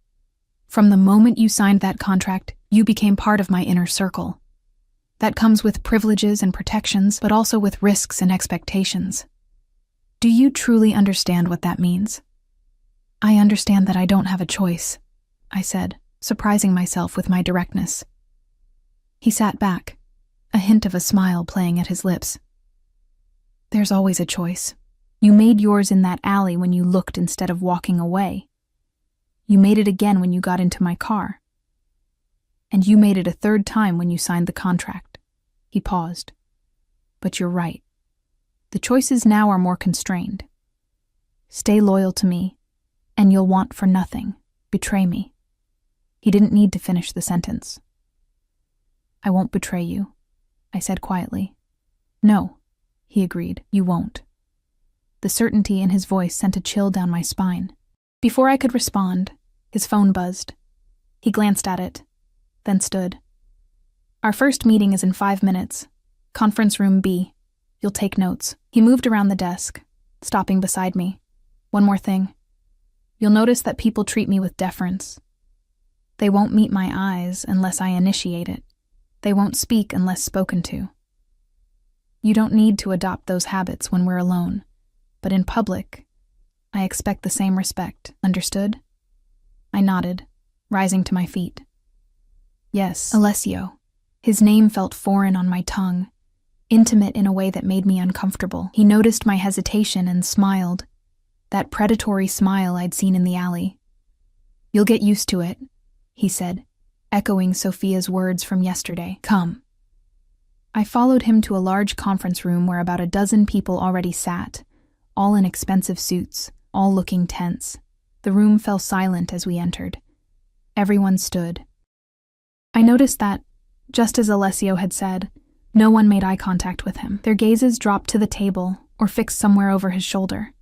From the moment you signed that contract, you became part of my inner circle. That comes with privileges and protections, but also with risks and expectations. Do you truly understand what that means? I understand that I don't have a choice, I said, surprising myself with my directness. He sat back, a hint of a smile playing at his lips. There's always a choice. You made yours in that alley when you looked instead of walking away. You made it again when you got into my car. And you made it a third time when you signed the contract. He paused. But you're right. The choices now are more constrained. Stay loyal to me, and you'll want for nothing. Betray me. He didn't need to finish the sentence. I won't betray you, I said quietly. No, he agreed, you won't. The certainty in his voice sent a chill down my spine. Before I could respond, his phone buzzed. He glanced at it, then stood. Our first meeting is in 5 minutes. Conference room B. You'll take notes. He moved around the desk, stopping beside me. One more thing. You'll notice that people treat me with deference. They won't meet my eyes unless I initiate it. They won't speak unless spoken to. You don't need to adopt those habits when we're alone. But in public, I expect the same respect. Understood? I nodded, rising to my feet. Yes, Alessio. His name felt foreign on my tongue, intimate in a way that made me uncomfortable. He noticed my hesitation and smiled, that predatory smile I'd seen in the alley. You'll get used to it, he said, echoing Sophia's words from yesterday. Come. I followed him to a large conference room where about a dozen people already sat, all in expensive suits, all looking tense. The room fell silent as we entered. Everyone stood. I noticed that, just as Alessio had said, no one made eye contact with him. Their gazes dropped to the table or fixed somewhere over his shoulder.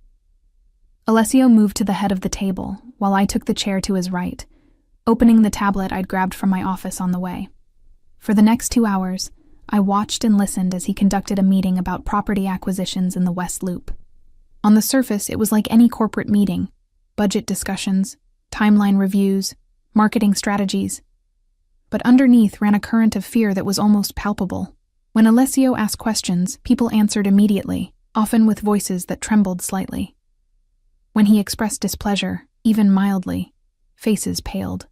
Alessio moved to the head of the table, while I took the chair to his right, opening the tablet I'd grabbed from my office on the way. For the next 2 hours, I watched and listened as he conducted a meeting about property acquisitions in the West Loop. On the surface, it was like any corporate meeting: budget discussions, timeline reviews, marketing strategies. But underneath ran a current of fear that was almost palpable. When Alessio asked questions, people answered immediately, often with voices that trembled slightly. When he expressed displeasure, even mildly, faces paled.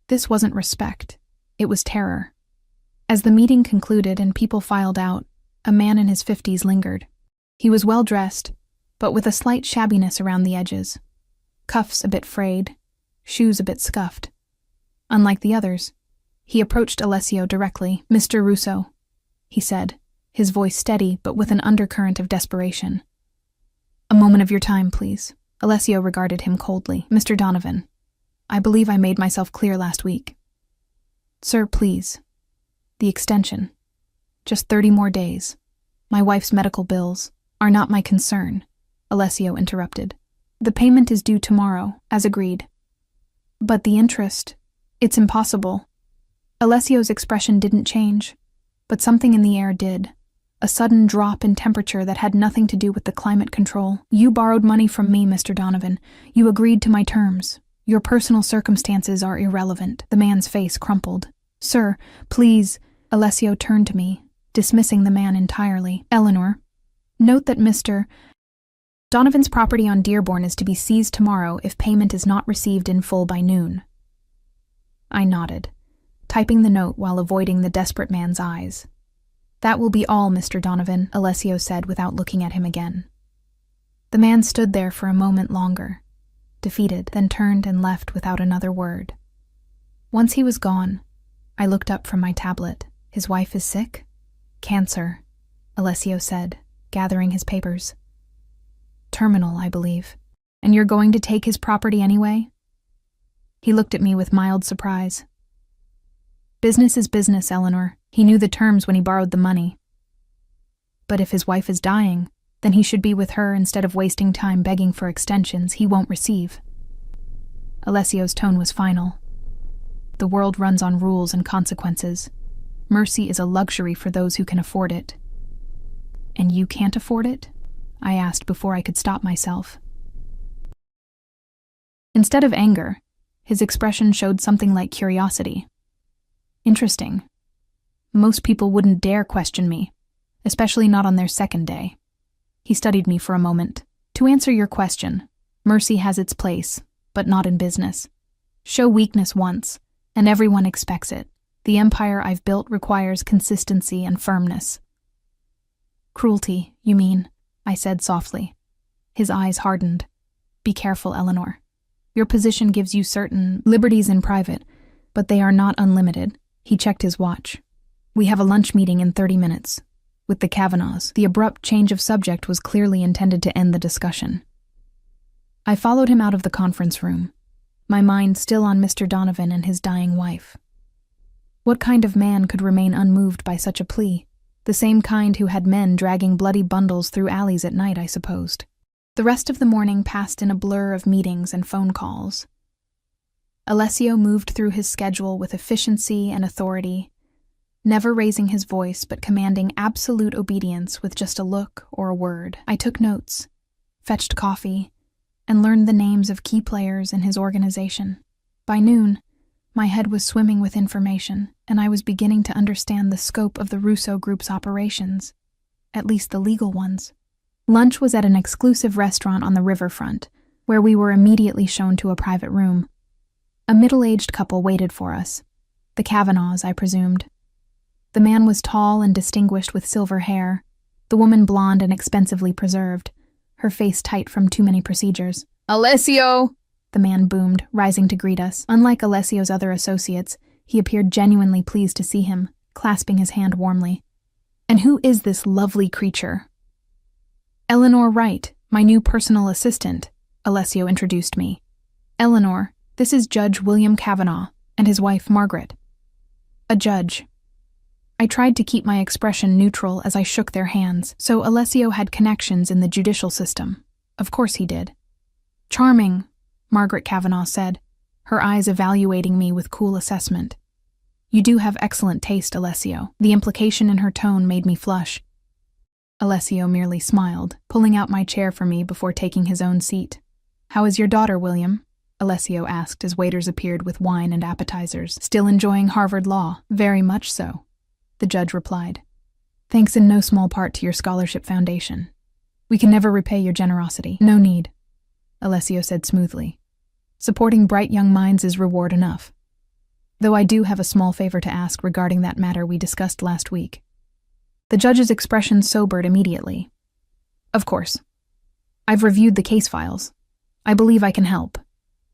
This wasn't respect, it was terror. As the meeting concluded and people filed out, a man in his 50s lingered. He was well dressed, but with a slight shabbiness around the edges. Cuffs a bit frayed, shoes a bit scuffed. Unlike the others, he approached Alessio directly. "Mr. Russo," he said, his voice steady but with an undercurrent of desperation. "A moment of your time, please." Alessio regarded him coldly. "Mr. Donovan, I believe I made myself clear last week." "Sir, please. The extension. Just 30 more days. My wife's medical bills are not my concern," Alessio interrupted. "The payment is due tomorrow, as agreed." "But the interest, it's impossible." Alessio's expression didn't change, but something in the air did. A sudden drop in temperature that had nothing to do with the climate control. "You borrowed money from me, Mr. Donovan. You agreed to my terms. Your personal circumstances are irrelevant." The man's face crumpled. "Sir, please." Alessio turned to me, dismissing the man entirely. "Eleanor, note that Mr. Donovan's property on Dearborn is to be seized tomorrow if payment is not received in full by noon." I nodded, typing the note while avoiding the desperate man's eyes. "That will be all, Mr. Donovan," Alessio said without looking at him again. The man stood there for a moment longer, defeated, then turned and left without another word. Once he was gone, I looked up from my tablet. "His wife is sick?" "Cancer," Alessio said, gathering his papers. "Terminal, I believe. And you're going to take his property anyway?" He looked at me with mild surprise. "Business is business, Eleanor. He knew the terms when he borrowed the money. But if his wife is dying, then he should be with her instead of wasting time begging for extensions he won't receive." Alessio's tone was final. "The world runs on rules and consequences. Mercy is a luxury for those who can afford it." "And you can't afford it?" I asked before I could stop myself. Instead of anger, his expression showed something like curiosity. "Interesting. Most people wouldn't dare question me, especially not on their second day." He studied me for a moment. "To answer your question, mercy has its place, but not in business. Show weakness once, and everyone expects it. The empire I've built requires consistency and firmness." "Cruelty, you mean," I said softly. His eyes hardened. "Be careful, Eleanor. Your position gives you certain liberties in private, but they are not unlimited." He checked his watch. "We have a lunch meeting in 30 minutes. With the Kavanaughs." The abrupt change of subject was clearly intended to end the discussion. I followed him out of the conference room, my mind still on Mr. Donovan and his dying wife. What kind of man could remain unmoved by such a plea? The same kind who had men dragging bloody bundles through alleys at night, I supposed. The rest of the morning passed in a blur of meetings and phone calls. Alessio moved through his schedule with efficiency and authority, never raising his voice but commanding absolute obedience with just a look or a word. I took notes, fetched coffee, and learned the names of key players in his organization. By noon, my head was swimming with information, and I was beginning to understand the scope of the Russo Group's operations, at least the legal ones. Lunch was at an exclusive restaurant on the riverfront, where we were immediately shown to a private room. A middle-aged couple waited for us. The Kavanaughs, I presumed. The man was tall and distinguished with silver hair, the woman blonde and expensively preserved, her face tight from too many procedures. "Alessio!" the man boomed, rising to greet us. Unlike Alessio's other associates, he appeared genuinely pleased to see him, clasping his hand warmly. "And who is this lovely creature?" "Eleanor Wright, my new personal assistant," Alessio introduced me. "Eleanor, this is Judge William Kavanaugh and his wife Margaret." A judge. I tried to keep my expression neutral as I shook their hands, so Alessio had connections in the judicial system. Of course he did. "Charming," Margaret Kavanaugh said, her eyes evaluating me with cool assessment. You do have excellent taste, Alessio. The implication in her tone made me flush. Alessio merely smiled, pulling out my chair for me before taking his own seat. How is your daughter, William? Alessio asked as waiters appeared with wine and appetizers. Still enjoying Harvard Law? Very much so, the judge replied. Thanks in no small part to your scholarship foundation. We can never repay your generosity. No need, Alessio said smoothly. Supporting bright young minds is reward enough. Though I do have a small favor to ask regarding that matter we discussed last week. The judge's expression sobered immediately. Of course. I've reviewed the case files. I believe I can help.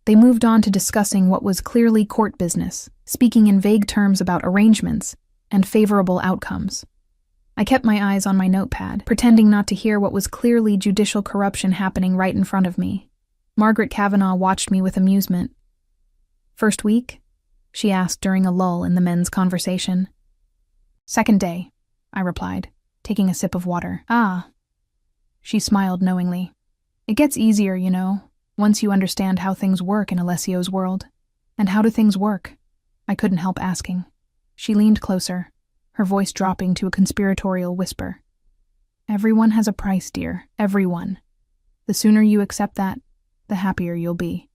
They moved on to discussing what was clearly court business, speaking in vague terms about arrangements and favorable outcomes. I kept my eyes on my notepad, pretending not to hear what was clearly judicial corruption happening right in front of me. Margaret Kavanaugh watched me with amusement. First week? She asked during a lull in the men's conversation. Second day, I replied, taking a sip of water. Ah. She smiled knowingly. It gets easier, you know, once you understand how things work in Alessio's world. And how do things work? I couldn't help asking. She leaned closer, her voice dropping to a conspiratorial whisper. Everyone has a price, dear. Everyone. The sooner you accept that, the happier you'll be.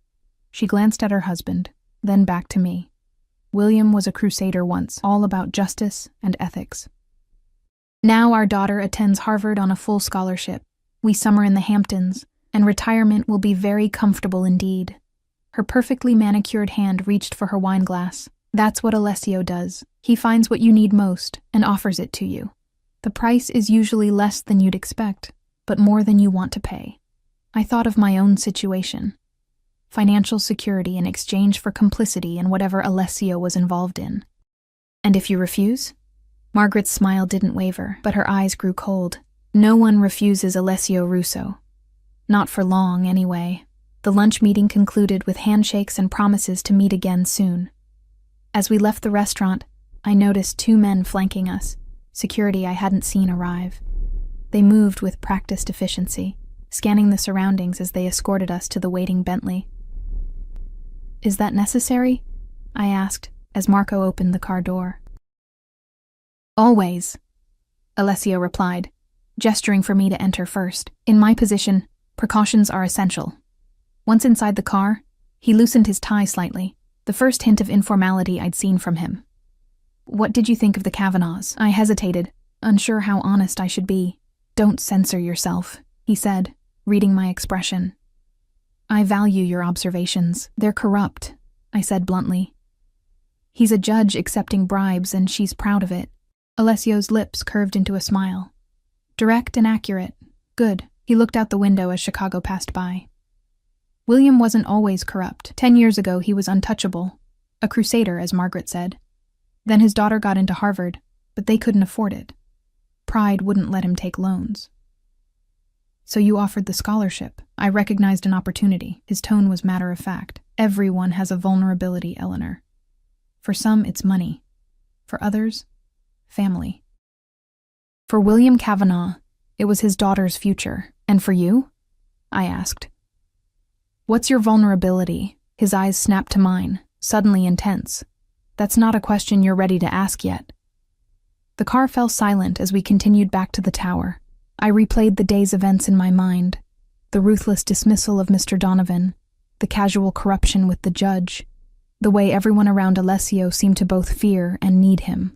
She glanced at her husband, then back to me. William was a crusader once, all about justice and ethics. Now our daughter attends Harvard on a full scholarship. We summer in the Hamptons, and retirement will be very comfortable indeed. Her perfectly manicured hand reached for her wine glass. That's what Alessio does. He finds what you need most and offers it to you. The price is usually less than you'd expect, but more than you want to pay. I thought of my own situation. Financial security in exchange for complicity in whatever Alessio was involved in. And if you refuse? Margaret's smile didn't waver, but her eyes grew cold. No one refuses Alessio Russo. Not for long, anyway. The lunch meeting concluded with handshakes and promises to meet again soon. As we left the restaurant, I noticed two men flanking us, security I hadn't seen arrive. They moved with practiced efficiency, scanning the surroundings as they escorted us to the waiting Bentley. Is that necessary? I asked, as Marco opened the car door. Always, Alessio replied, gesturing for me to enter first. In my position, precautions are essential. Once inside the car, he loosened his tie slightly, the first hint of informality I'd seen from him. What did you think of the Kavanaughs? I hesitated, unsure how honest I should be. Don't censor yourself, he said, reading my expression. I value your observations. They're corrupt, I said bluntly. He's a judge accepting bribes, and she's proud of it. Alessio's lips curved into a smile. Direct and accurate. Good. He looked out the window as Chicago passed by. William wasn't always corrupt. 10 years ago, he was untouchable. A crusader, as Margaret said. Then his daughter got into Harvard, but they couldn't afford it. Pride wouldn't let him take loans. So you offered the scholarship. I recognized an opportunity. His tone was matter of fact. Everyone has a vulnerability, Eleanor. For some, it's money. For others, family. For William Kavanaugh, it was his daughter's future. And for you? I asked. What's your vulnerability? His eyes snapped to mine, suddenly intense. That's not a question you're ready to ask yet. The car fell silent as we continued back to the tower. I replayed the day's events in my mind. The ruthless dismissal of Mr. Donovan, the casual corruption with the judge, the way everyone around Alessio seemed to both fear and need him.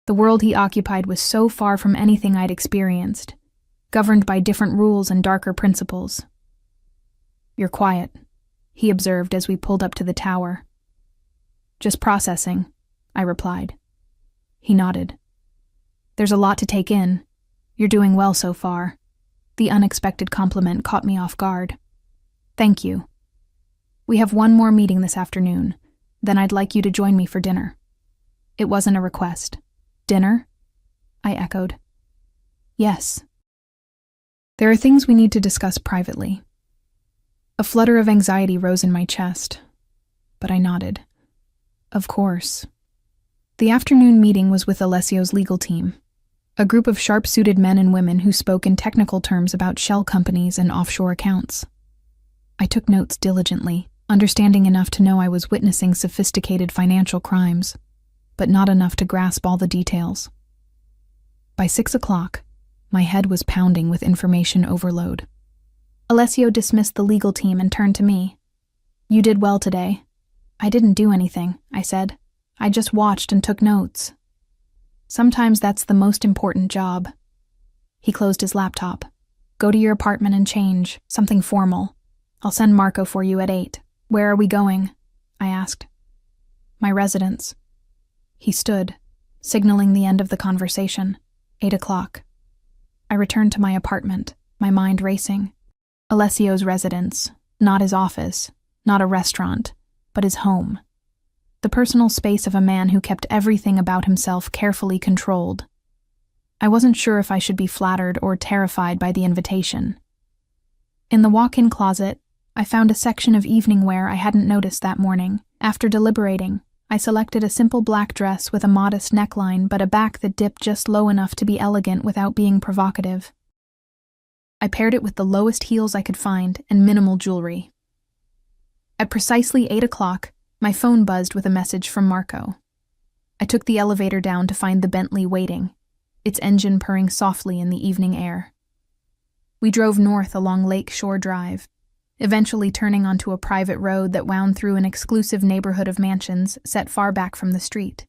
The world he occupied was so far from anything I'd experienced, governed by different rules and darker principles. You're quiet, he observed as we pulled up to the tower. Just processing, I replied. He nodded. There's a lot to take in. You're doing well so far. The unexpected compliment caught me off guard. Thank you. We have one more meeting this afternoon. Then I'd like you to join me for dinner. It wasn't a request. Dinner? I echoed. Yes. There are things we need to discuss privately. A flutter of anxiety rose in my chest, but I nodded. Of course. The afternoon meeting was with Alessio's legal team, a group of sharp-suited men and women who spoke in technical terms about shell companies and offshore accounts. I took notes diligently, understanding enough to know I was witnessing sophisticated financial crimes. but not enough to grasp all the details. By 6 o'clock, my head was pounding with information overload. Alessio dismissed the legal team and turned to me. "You did well today." "I didn't do anything," I said. "I just watched and took notes." "Sometimes that's the most important job." He closed his laptop. "Go to your apartment and change, something formal. I'll send Marco for you at 8. "Where are we going?" I asked. "My residence." He stood, signaling the end of the conversation. 8 o'clock. I returned to my apartment, my mind racing. Alessio's residence, not his office, not a restaurant, but his home. The personal space of a man who kept everything about himself carefully controlled. I wasn't sure if I should be flattered or terrified by the invitation. In the walk-in closet, I found a section of evening wear I hadn't noticed that morning. After deliberating, I selected a simple black dress with a modest neckline but a back that dipped just low enough to be elegant without being provocative. I paired it with the lowest heels I could find and minimal jewelry. At precisely 8 o'clock, my phone buzzed with a message from Marco. I took the elevator down to find the Bentley waiting, its engine purring softly in the evening air. We drove north along Lake Shore Drive, eventually turning onto a private road that wound through an exclusive neighborhood of mansions set far back from the street.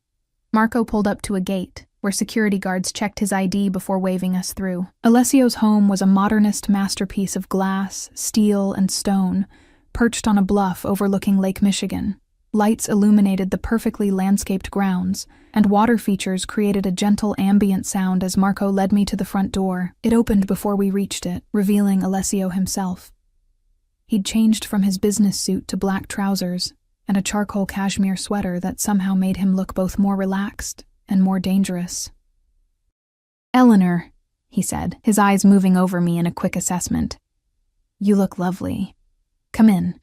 Marco pulled up to a gate, where security guards checked his ID before waving us through. Alessio's home was a modernist masterpiece of glass, steel, and stone, perched on a bluff overlooking Lake Michigan. Lights illuminated the perfectly landscaped grounds, and water features created a gentle ambient sound as Marco led me to the front door. It opened before we reached it, revealing Alessio himself. He'd changed from his business suit to black trousers and a charcoal cashmere sweater that somehow made him look both more relaxed and more dangerous. "Eleanor," he said, his eyes moving over me in a quick assessment. "You look lovely. Come in."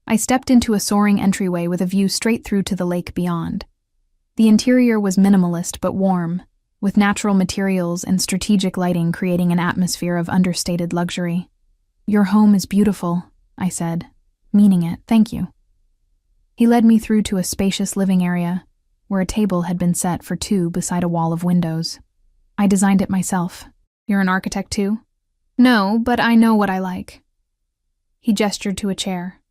I stepped into a soaring entryway with a view straight through to the lake beyond. The interior was minimalist but warm, with natural materials and strategic lighting creating an atmosphere of understated luxury. "Your home is beautiful," I said, meaning it. "Thank you." He led me through to a spacious living area, where a table had been set for two beside a wall of windows. "I designed it myself." "You're an architect too?" "No, but I know what I like." He gestured to a chair.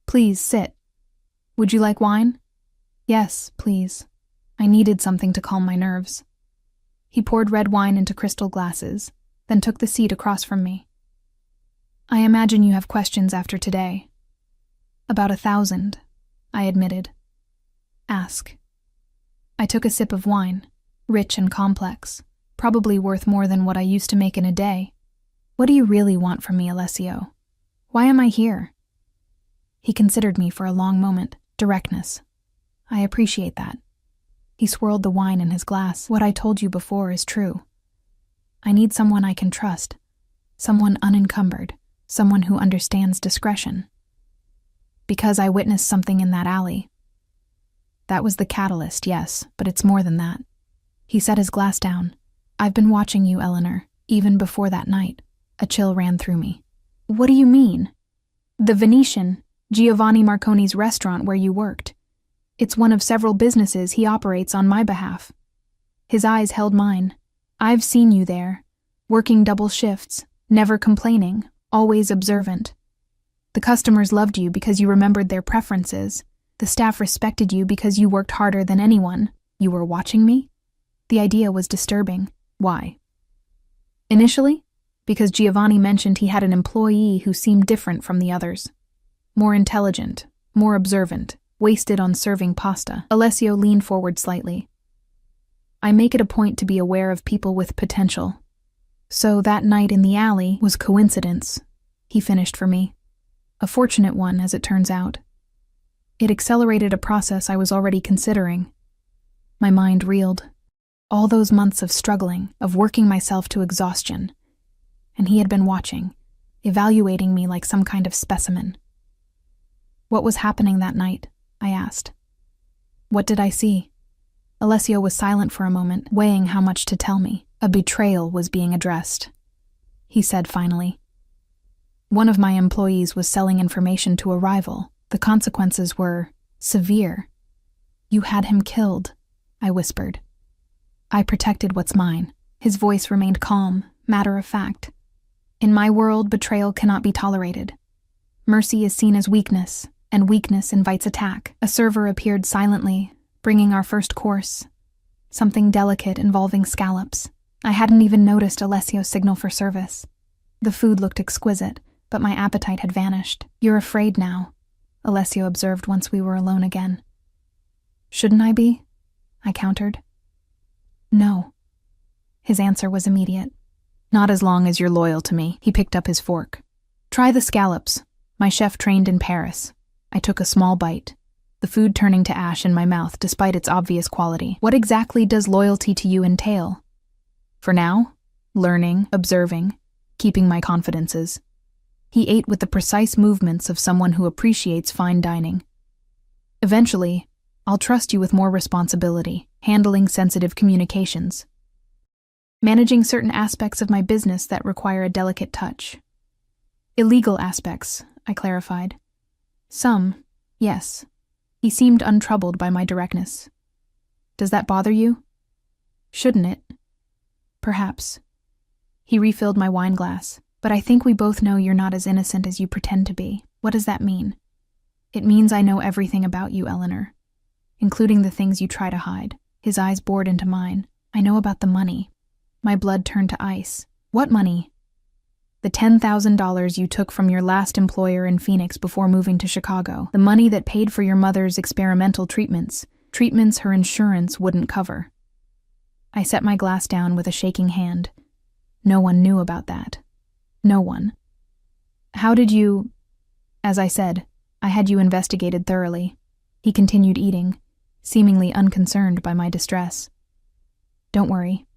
"Please sit. Would you like wine?" "Yes, please." I needed something to calm my nerves. He poured red wine into crystal glasses, then took the seat across from me. "I imagine you have questions after today." "About 1,000, I admitted. "Ask." I took a sip of wine, rich and complex, probably worth more than what I used to make in a day. "What do you really want from me, Alessio? Why am I here?" He considered me for a long moment. Directness. "I appreciate that." He swirled the wine in his glass. "What I told you before is true. I need someone I can trust, someone unencumbered, someone who understands discretion. Because I witnessed something in that alley. That was the catalyst, yes, but it's more than that." He set his glass down. "I've been watching you, Eleanor, even before that night." A chill ran through me. "What do you mean?" "The Venetian, Giovanni Marconi's restaurant where you worked. It's one of several businesses he operates on my behalf." His eyes held mine. "I've seen you there, working double shifts, never complaining, always observant. The customers loved you because you remembered their preferences. The staff respected you because you worked harder than anyone. You were watching me?" The idea was disturbing. "Why?" "Initially, because Giovanni mentioned he had an employee who seemed different from the others. More intelligent, more observant, wasted on serving pasta." Alessio leaned forward slightly. "I make it a point to be aware of people with potential. So that night in the alley was coincidence," he finished for me. "A fortunate one, as it turns out. It accelerated a process I was already considering." My mind reeled. All those months of struggling, of working myself to exhaustion. And he had been watching, evaluating me like some kind of specimen. "What was happening that night?" I asked. "What did I see?" Alessio was silent for a moment, weighing how much to tell me. "A betrayal was being addressed," he said finally. "One of my employees was selling information to a rival. The consequences were severe. You had him killed." I whispered. I protected what's mine. His voice remained calm, matter of fact. In my world, betrayal cannot be tolerated. Mercy is seen as weakness, and weakness invites attack. A server appeared silently, bringing our first course, something delicate involving scallops. I hadn't even noticed Alessio's signal for service. The food looked exquisite, but my appetite had vanished. You're afraid now, Alessio observed once we were alone again. Shouldn't I be? I countered. No. His answer was immediate. Not as long as you're loyal to me. He picked up his fork. Try the scallops. My chef trained in Paris. I took a small bite, the food turning to ash in my mouth despite its obvious quality. What exactly does loyalty to you entail? For now, learning, observing, keeping my confidences. He ate with the precise movements of someone who appreciates fine dining. Eventually, I'll trust you with more responsibility, handling sensitive communications, managing certain aspects of my business that require a delicate touch. Illegal aspects, I clarified. Some, yes. He seemed untroubled by my directness. Does that bother you? Shouldn't it? Perhaps. He refilled my wine glass. But I think we both know you're not as innocent as you pretend to be. What does that mean? It means I know everything about you, Eleanor, including the things you try to hide. His eyes bored into mine. I know about the money. My blood turned to ice. What money? The $10,000 you took from your last employer in Phoenix before moving to Chicago. The money that paid for your mother's experimental treatments her insurance wouldn't cover. I set my glass down with a shaking hand. No one knew about that. No one. How did you... As I said, I had you investigated thoroughly. He continued eating, seemingly unconcerned by my distress. Don't worry.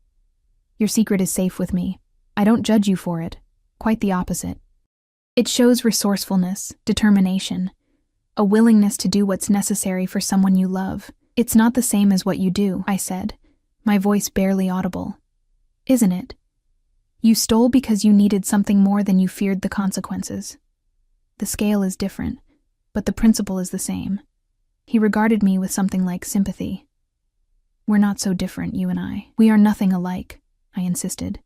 Your secret is safe with me. I don't judge you for it. Quite the opposite. It shows resourcefulness, determination, a willingness to do what's necessary for someone you love. It's not the same as what you do, I said, my voice barely audible. Isn't it? You stole because you needed something more than you feared the consequences. The scale is different, but the principle is the same. He regarded me with something like sympathy. We're not so different, you and I. We are nothing alike, I insisted.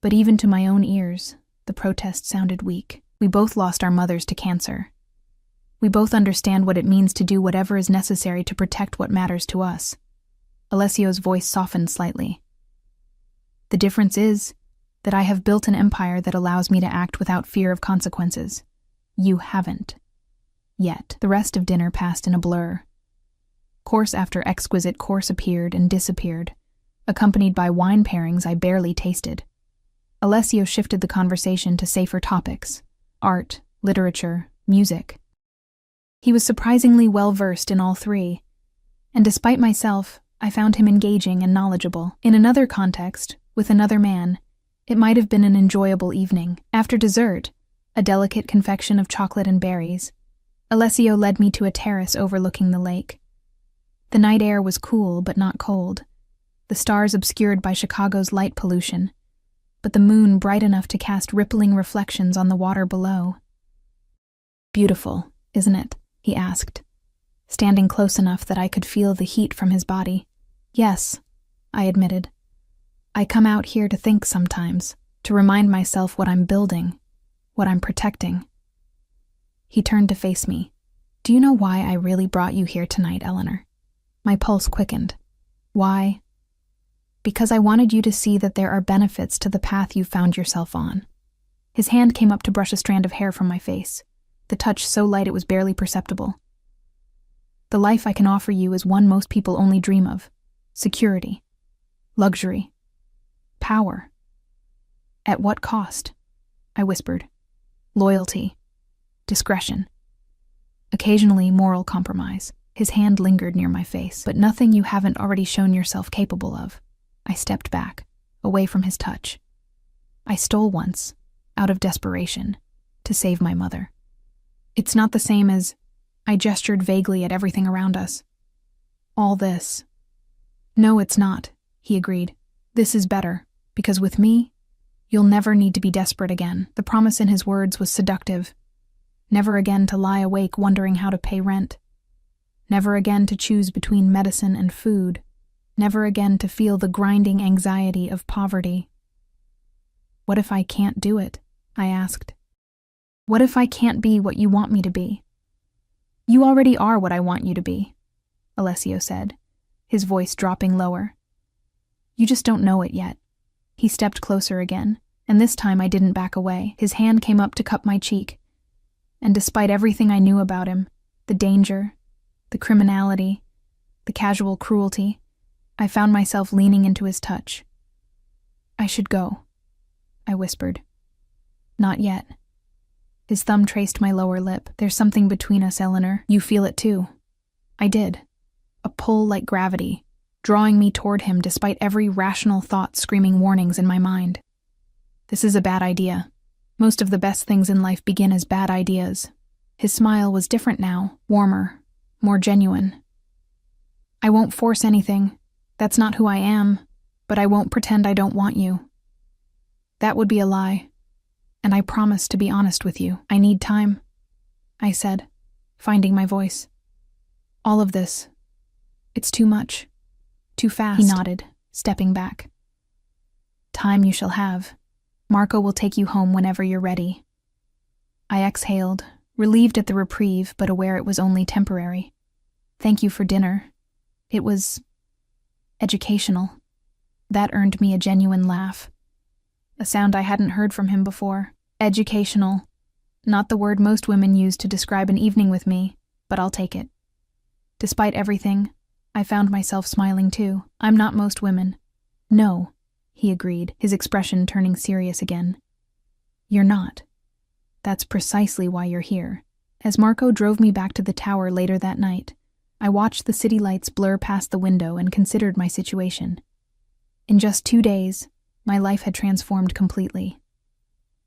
But even to my own ears, the protest sounded weak. We both lost our mothers to cancer. We both understand what it means to do whatever is necessary to protect what matters to us. Alessio's voice softened slightly. The difference is that I have built an empire that allows me to act without fear of consequences. You haven't. Yet. The rest of dinner passed in a blur. Course after exquisite course appeared and disappeared, accompanied by wine pairings I barely tasted. Alessio shifted the conversation to safer topics: art, literature, music. He was surprisingly well-versed in all three, and despite myself, I found him engaging and knowledgeable. In another context, with another man, it might have been an enjoyable evening. After dessert, a delicate confection of chocolate and berries, Alessio led me to a terrace overlooking the lake. The night air was cool but not cold, the stars obscured by Chicago's light pollution, but the moon bright enough to cast rippling reflections on the water below. Beautiful, isn't it? He asked, standing close enough that I could feel the heat from his body. Yes, I admitted. I come out here to think sometimes, to remind myself what I'm building, what I'm protecting. He turned to face me. Do you know why I really brought you here tonight, Eleanor? My pulse quickened. Why? Because I wanted you to see that there are benefits to the path you found yourself on. His hand came up to brush a strand of hair from my face, the touch so light it was barely perceptible. The life I can offer you is one most people only dream of: security, luxury, power. At what cost? I whispered. Loyalty, discretion, occasionally moral compromise. His hand lingered near my face, but nothing you haven't already shown yourself capable of. I stepped back, away from his touch. I stole once, out of desperation, to save my mother. It's not the same as... I gestured vaguely at everything around us. All this. No, it's not, he agreed. This is better, because with me, you'll never need to be desperate again. The promise in his words was seductive. Never again to lie awake wondering how to pay rent. Never again to choose between medicine and food. never again to feel the grinding anxiety of poverty. "What if I can't do it?" I asked. "What if I can't be what you want me to be?" "You already are what I want you to be," Alessio said, his voice dropping lower. "You just don't know it yet." He stepped closer again, and this time I didn't back away. His hand came up to cup my cheek, and despite everything I knew about him, the danger, the criminality, the casual cruelty, I found myself leaning into his touch. "I should go," I whispered. "Not yet." His thumb traced my lower lip. "There's something between us, Eleanor. You feel it too." I did. A pull like gravity, drawing me toward him despite every rational thought screaming warnings in my mind. This is a bad idea. Most of the best things in life begin as bad ideas. His smile was different now, warmer, more genuine. "I won't force anything. That's not who I am, but I won't pretend I don't want you. That would be a lie. And I promise to be honest with you. I need time," I said, finding my voice. "All of this. It's too much. Too fast." He nodded, stepping back. "Time you shall have. Marco will take you home whenever you're ready." I exhaled, relieved at the reprieve, but aware it was only temporary. "Thank you for dinner. It was educational." That earned me a genuine laugh. A sound I hadn't heard from him before. Educational. Not the word most women use to describe an evening with me, but I'll take it. Despite everything, I found myself smiling too. "I'm not most women." "No," he agreed, his expression turning serious again. "You're not. That's precisely why you're here." As Marco drove me back to the tower later that night, I watched the city lights blur past the window and considered my situation. In just 2 days, my life had transformed completely.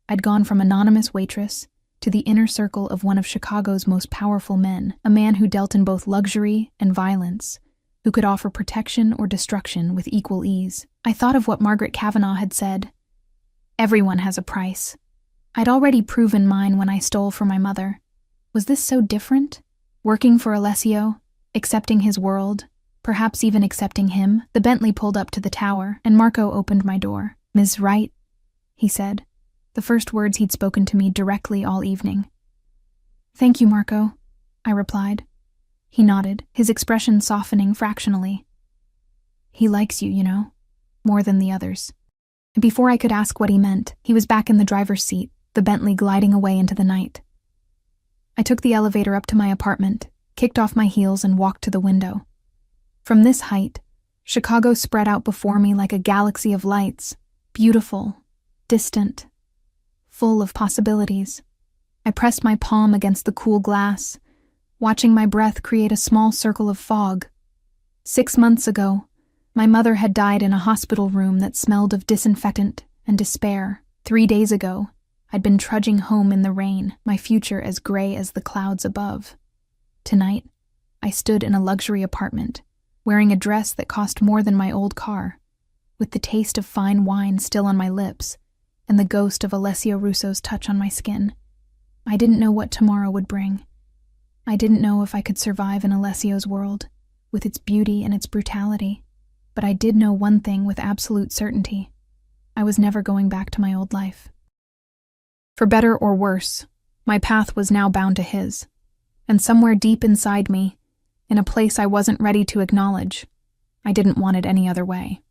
I'd gone from anonymous waitress to the inner circle of one of Chicago's most powerful men, a man who dealt in both luxury and violence, who could offer protection or destruction with equal ease. I thought of what Margaret Kavanaugh had said. Everyone has a price. I'd already proven mine when I stole for my mother. Was this so different? Working for Alessio, accepting his world, perhaps even accepting him? The Bentley pulled up to the tower, and Marco opened my door. "Ms. Wright," he said, the first words he'd spoken to me directly all evening. "Thank you, Marco," I replied. He nodded, his expression softening fractionally. "He likes you, you know, more than the others." And before I could ask what he meant, he was back in the driver's seat, the Bentley gliding away into the night. I took the elevator up to my apartment, kicked off my heels, and walked to the window. From this height, Chicago spread out before me like a galaxy of lights, beautiful, distant, full of possibilities. I pressed my palm against the cool glass, watching my breath create a small circle of fog. 6 months ago, my mother had died in a hospital room that smelled of disinfectant and despair. 3 days ago, I'd been trudging home in the rain, my future as gray as the clouds above. Tonight, I stood in a luxury apartment, wearing a dress that cost more than my old car, with the taste of fine wine still on my lips and the ghost of Alessio Russo's touch on my skin. I didn't know what tomorrow would bring. I didn't know if I could survive in Alessio's world, with its beauty and its brutality, but I did know one thing with absolute certainty. I was never going back to my old life. For better or worse, my path was now bound to his, and somewhere deep inside me, in a place I wasn't ready to acknowledge, I didn't want it any other way.